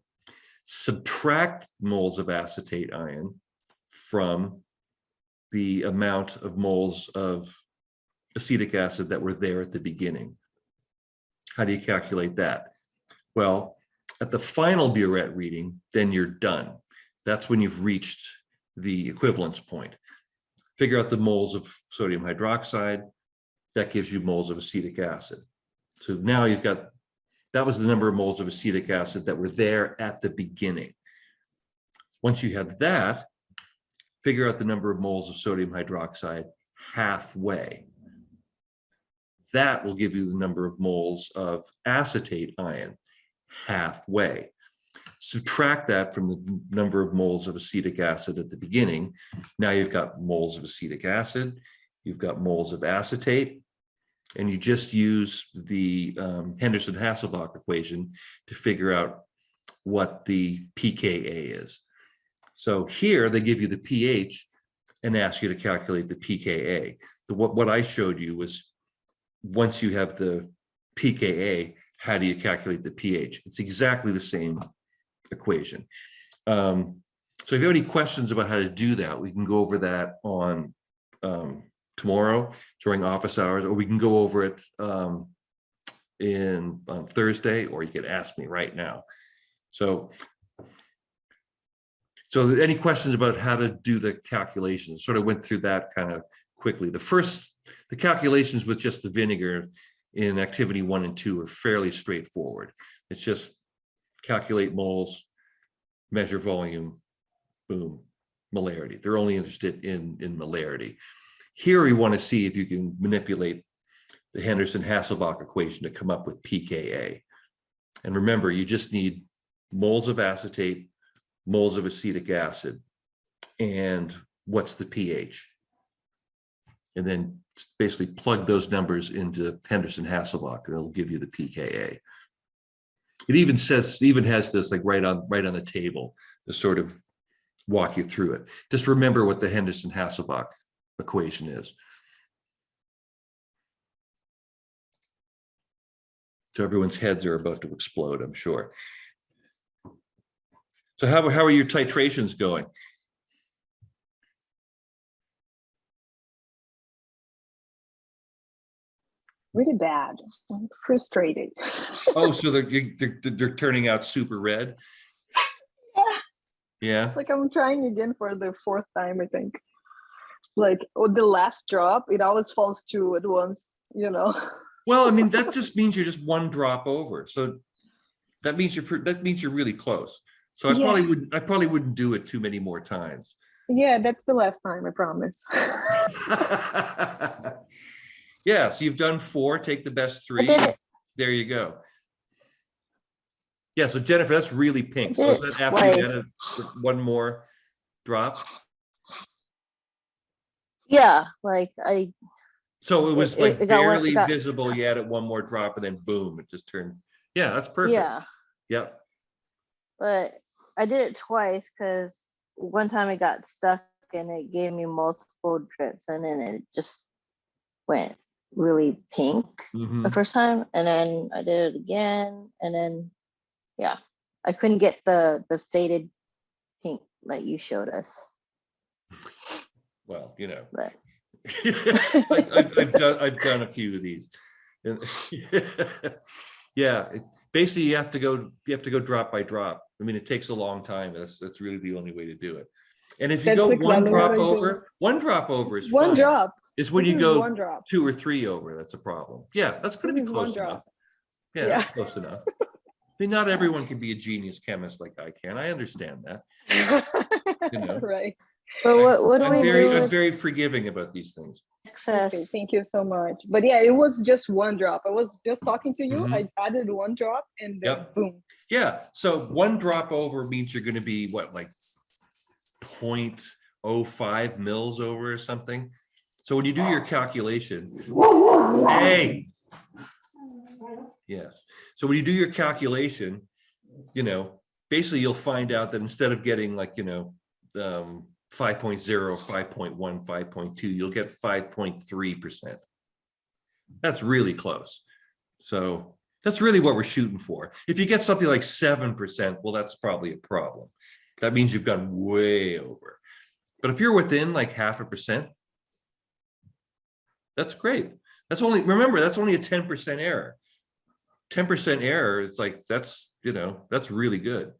Subtract moles of acetate ion from the amount of moles of acetic acid that were there at the beginning. How do you calculate that? Well, at the final burette reading, then you're done. That's when you've reached the equivalence point. Figure out the moles of sodium hydroxide. That gives you moles of acetic acid. So now you've got, that was the number of moles of acetic acid that were there at the beginning. Once you have that, figure out the number of moles of sodium hydroxide halfway. That will give you the number of moles of acetate ion halfway. Subtract that from the number of moles of acetic acid at the beginning. Now you've got moles of acetic acid, you've got moles of acetate, and you just use the Henderson-Hasselbalch equation to figure out what the pKa is. So here they give you the pH and ask you to calculate the pKa. What I showed you was once you have the pKa, how do you calculate the pH? It's exactly the same equation. So if you have any questions about how to do that, we can go over that on tomorrow during office hours, or we can go over it on Thursday, or you can ask me right now. So any questions about how to do the calculations? Sort of went through that kind of quickly. The calculations with just the vinegar in activity 1 and 2 are fairly straightforward. It's just calculate moles, measure volume, boom, molarity. They're only interested in molarity. Here we want to see if you can manipulate the Henderson-Hasselbalch equation to come up with pKa. And remember, you just need moles of acetate, moles of acetic acid, and what's the pH. And then basically plug those numbers into Henderson-Hasselbalch, and it'll give you the pKa. It even has this like right on the table to sort of walk you through it. Just remember what the Henderson-Hasselbalch equation is. So everyone's heads are about to explode, I'm sure. So how are your titrations going? Really bad. I'm frustrated. Oh, so they're turning out super red? Yeah. Like I'm trying again for the 4th time, I think. Like the last drop, it always falls 2 at once, you know. Well, I mean, that just means you're just 1 drop over. So that means you're really close. So I probably wouldn't do it too many more times. Yeah, that's the last time, I promise. Yeah, so you've done 4, take the best 3. There you go. Yeah, so Jennifer, that's really pink. So is that after you added 1 more drop? Yeah, like I. So it was like it got barely visible. You added 1 more drop, and then boom, it just turned. Yeah, that's perfect. Yeah. Yep. But I did it twice because one time it got stuck and it gave me multiple drips, and then it just went really pink the first time, and then I did it again, and then yeah, I couldn't get the faded pink like you showed us. Well, you know, But I've done a few of these. Yeah, basically you have to go drop by drop. I mean, it takes a long time. That's really the only way to do it. And if you That's go exactly one drop over is one fine. drop. It's when This you is go 1 drop. 2 or 3 over, that's a problem. Yeah, that's going to This be is 1 close enough. drop. Yeah, Yeah. that's close enough. I mean, not everyone can be a genius chemist like I can. I understand that. You know. Right. but what do we do I'm with very forgiving about these things. excess? Okay, thank you so much. But yeah, it was just 1 drop. I was just talking to you. I added 1 drop and then Yep. boom. Yeah, so 1 drop over means you're going to be what, like 0.05 mils over or something. So when you do your calculation, hey, yes. So when you do your calculation, you know, basically you'll find out that instead of getting like, you know, 5.0, 5.1, 5.2, you'll get 5.3%. That's really close. So that's really what we're shooting for. If you get something like 7%, well, that's probably a problem. That means you've gone way over. But if you're within like 0.5%, that's great. Remember, that's only a 10% error. 10% error, it's like, that's really good.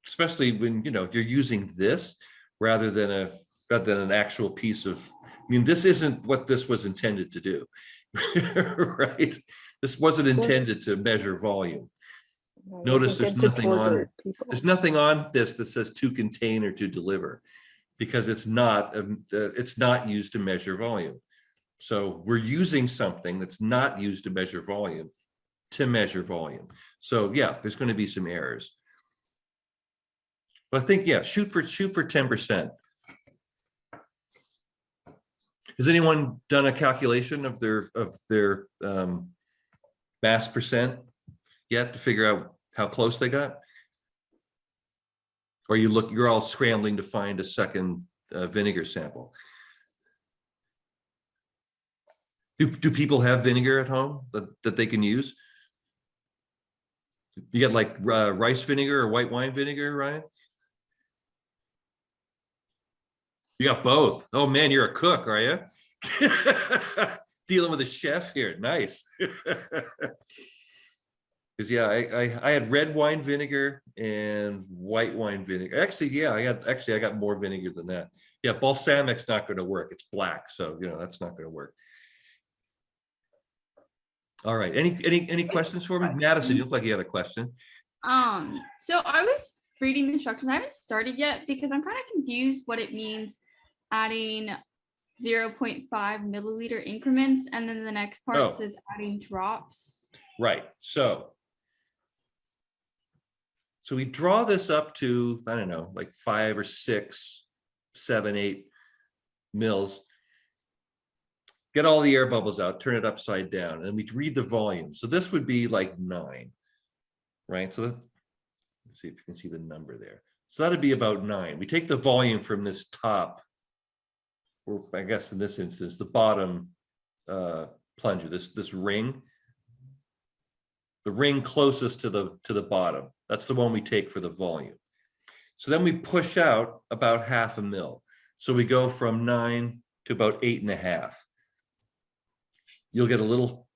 Especially when, you know, you're using this rather than an actual piece of, I mean, this isn't what this was intended to do, right? This wasn't intended to measure volume. Notice there's nothing on this that says to contain or to deliver, because it's not used to measure volume. So we're using something that's not used to measure volume to measure volume. So yeah, there's going to be some errors. But I think, yeah, shoot for 10%. Has anyone done a calculation of their mass percent yet to figure out how close they got? Or you're all scrambling to find a second vinegar sample? Do people have vinegar at home that they can use? You got like rice vinegar or white wine vinegar, Ryan? You got both. Oh man, you're a cook, are you? dealing with a chef here. Nice. Because yeah, I had red wine vinegar and white wine vinegar. Actually, yeah, I got more vinegar than that. Yeah, balsamic's not going to work. It's black, so that's not going to work. All right. Any questions for me, Madison? You look like you had a question. So I was reading the instructions. I haven't started yet because I'm kind of confused what it means adding 0.5 milliliter increments, and then the next part Oh. says adding drops. Right. So we draw this up to, I don't know, like 5 or 6, 7, 8 mils. Get all the air bubbles out, turn it upside down, and we read the volume. So this would be like 9, right? So let's see if you can see the number there. So that'd be about 9. We take the volume from this top, or I guess in this instance, the bottom plunger, this ring, the ring closest to the bottom. That's the one we take for the volume. So then we push out about 0.5 mil. So we go from 9 to about 8.5. You'll get a little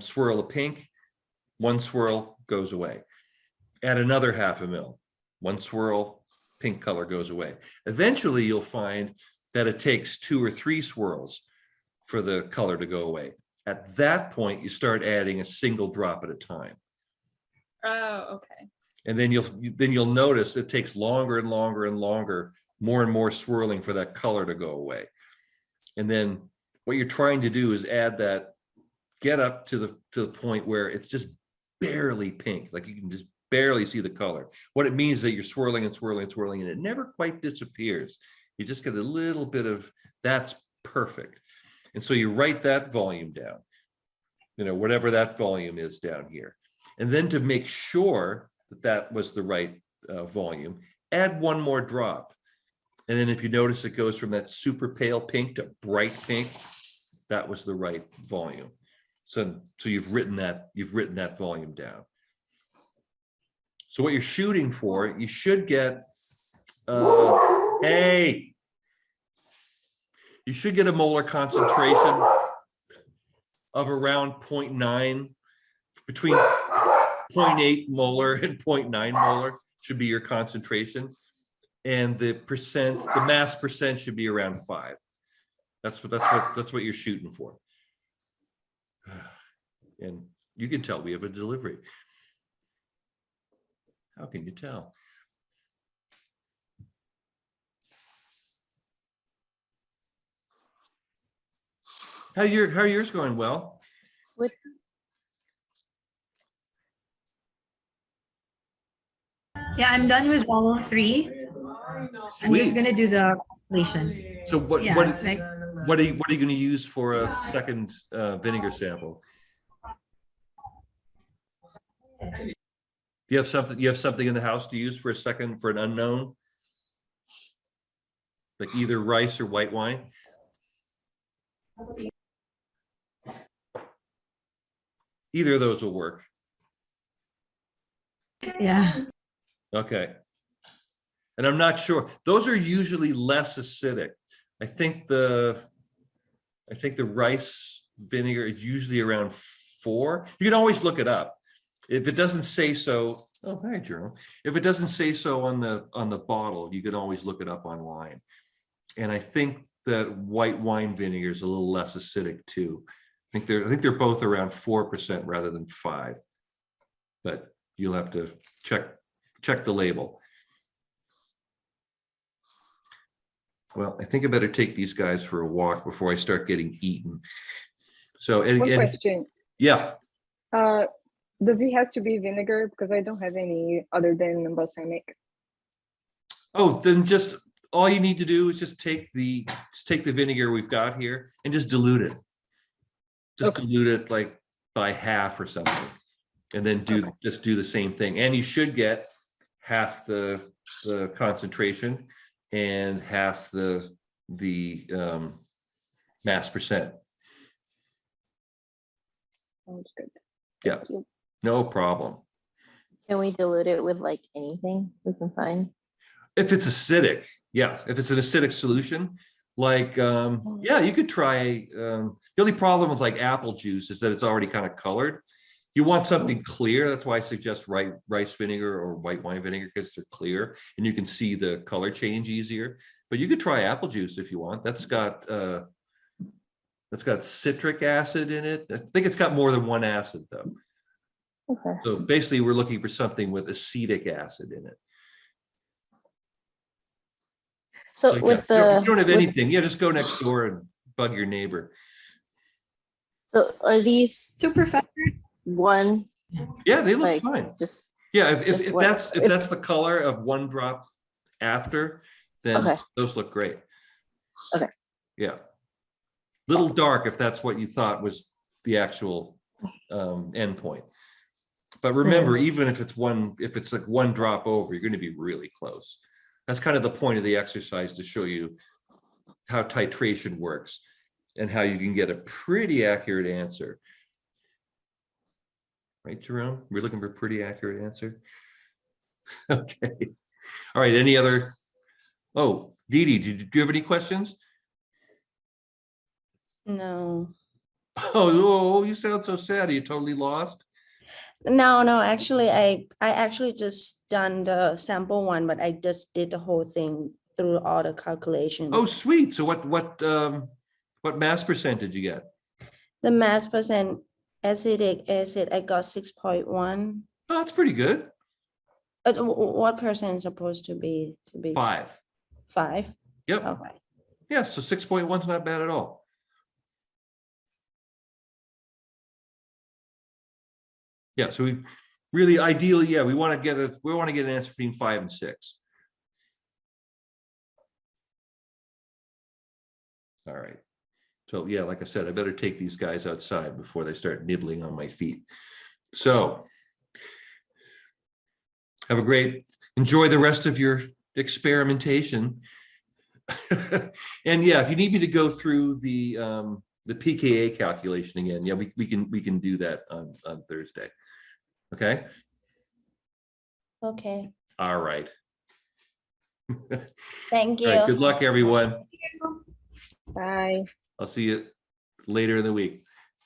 swirl of pink. One swirl goes away. Add another 0.5 mil. One swirl, pink color goes away. Eventually, you'll find that it takes 2 or 3 swirls for the color to go away. At that point, you start adding a single drop at a time. Oh, okay. And then you'll notice it takes longer and longer and longer, more and more swirling for that color to go away. And then what you're trying to do is add that, get up to the point where it's just barely pink, like you can just barely see the color. What it means is that you're swirling and swirling and swirling, and it never quite disappears. You just get a little bit of, that's perfect. And so you write that volume down, whatever that volume is down here. And then to make sure that that was the right volume, add one more drop. And then if you notice, it goes from that super pale pink to bright pink. That was the right volume. So you've written that volume down. So what you're shooting for, you should get, you should get a molar concentration of around 0.9, between 0.8 molar and 0.9 molar should be your concentration. And the mass percent should be around 5. That's what you're shooting for. And you can tell we have a delivery. How can you tell? How are yours going? Well, With Yeah, I'm done with all 3. I'm Sweet. just gonna do the calculations. so what Yeah, what like, what are you going to use for a second vinegar sample? You have something in the house to use for an unknown, like either rice or white wine? Either of those will work. yeah. Okay. And I'm not sure. Those are usually less acidic. I think the rice vinegar is usually around 4. You can always look it up. If it doesn't say so, oh, hi, Jerome. If it doesn't say so on the bottle, you can always look it up online. And I think that white wine vinegar is a little less acidic too. I think they're both around 4% rather than 5. But you'll have to check the label. Well, I think I better take these guys for a walk before I start getting eaten. So, One question. Yeah. Does it have to be vinegar? Because I don't have any other than balsamic. Oh, then just all you need to do is just take the vinegar we've got here and just dilute it. Just dilute it like by half or something, and then do the same thing. And you should get half the concentration and half the mass percent. Sounds good. Yeah, Thank you. no problem. Can we dilute it with like anything we can find? If it's acidic, yeah. If it's an acidic solution, like, yeah, you could try, the only problem with like apple juice is that it's already kind of colored. You want something clear. That's why I suggest rice vinegar or white wine vinegar, because they're clear and you can see the color change easier. But you could try apple juice if you want. That's got citric acid in it. I think it's got more than one acid though. Okay. So basically we're looking for something with acetic acid in it. So So, yeah, with if you the don't have with- anything, yeah, just go next door and bug your neighbor. so are these So Professor, one Yeah, they look like fine. just Yeah, just if what- that's if- the color of one drop after, then Okay. those look great. Okay. Yeah. Little dark if that's what you thought was the actual endpoint. But remember, even if it's like one drop over, you're going to be really close. That's kind of the point of the exercise, to show you how titration works and how you can get a pretty accurate answer. Right, Jerome? We're looking for a pretty accurate answer. Okay. All right. Any other? Oh, Dee Dee, do you have any questions? No, Oh, you sound so sad. Are you totally lost? no, actually, I actually just done the sample one, but I just did the whole thing through all the calculations. Oh, sweet. So what mass percentage you get? The mass percent acetic acid, I got 6.1. Oh, that's pretty good. What percent is supposed to be 5. 5? Yep. Okay. Yeah. So 6.1 is not bad at all. Yeah. So we really ideally, yeah, we want to get an answer between 5 and 6. All right. So yeah, like I said, I better take these guys outside before they start nibbling on my feet. So enjoy the rest of your experimentation. And yeah, if you need me to go through the pKa calculation again, yeah, we can do that on Thursday. Okay. Okay. All right. Thank you. All right. Good luck, everyone. Bye. I'll see you later in the week.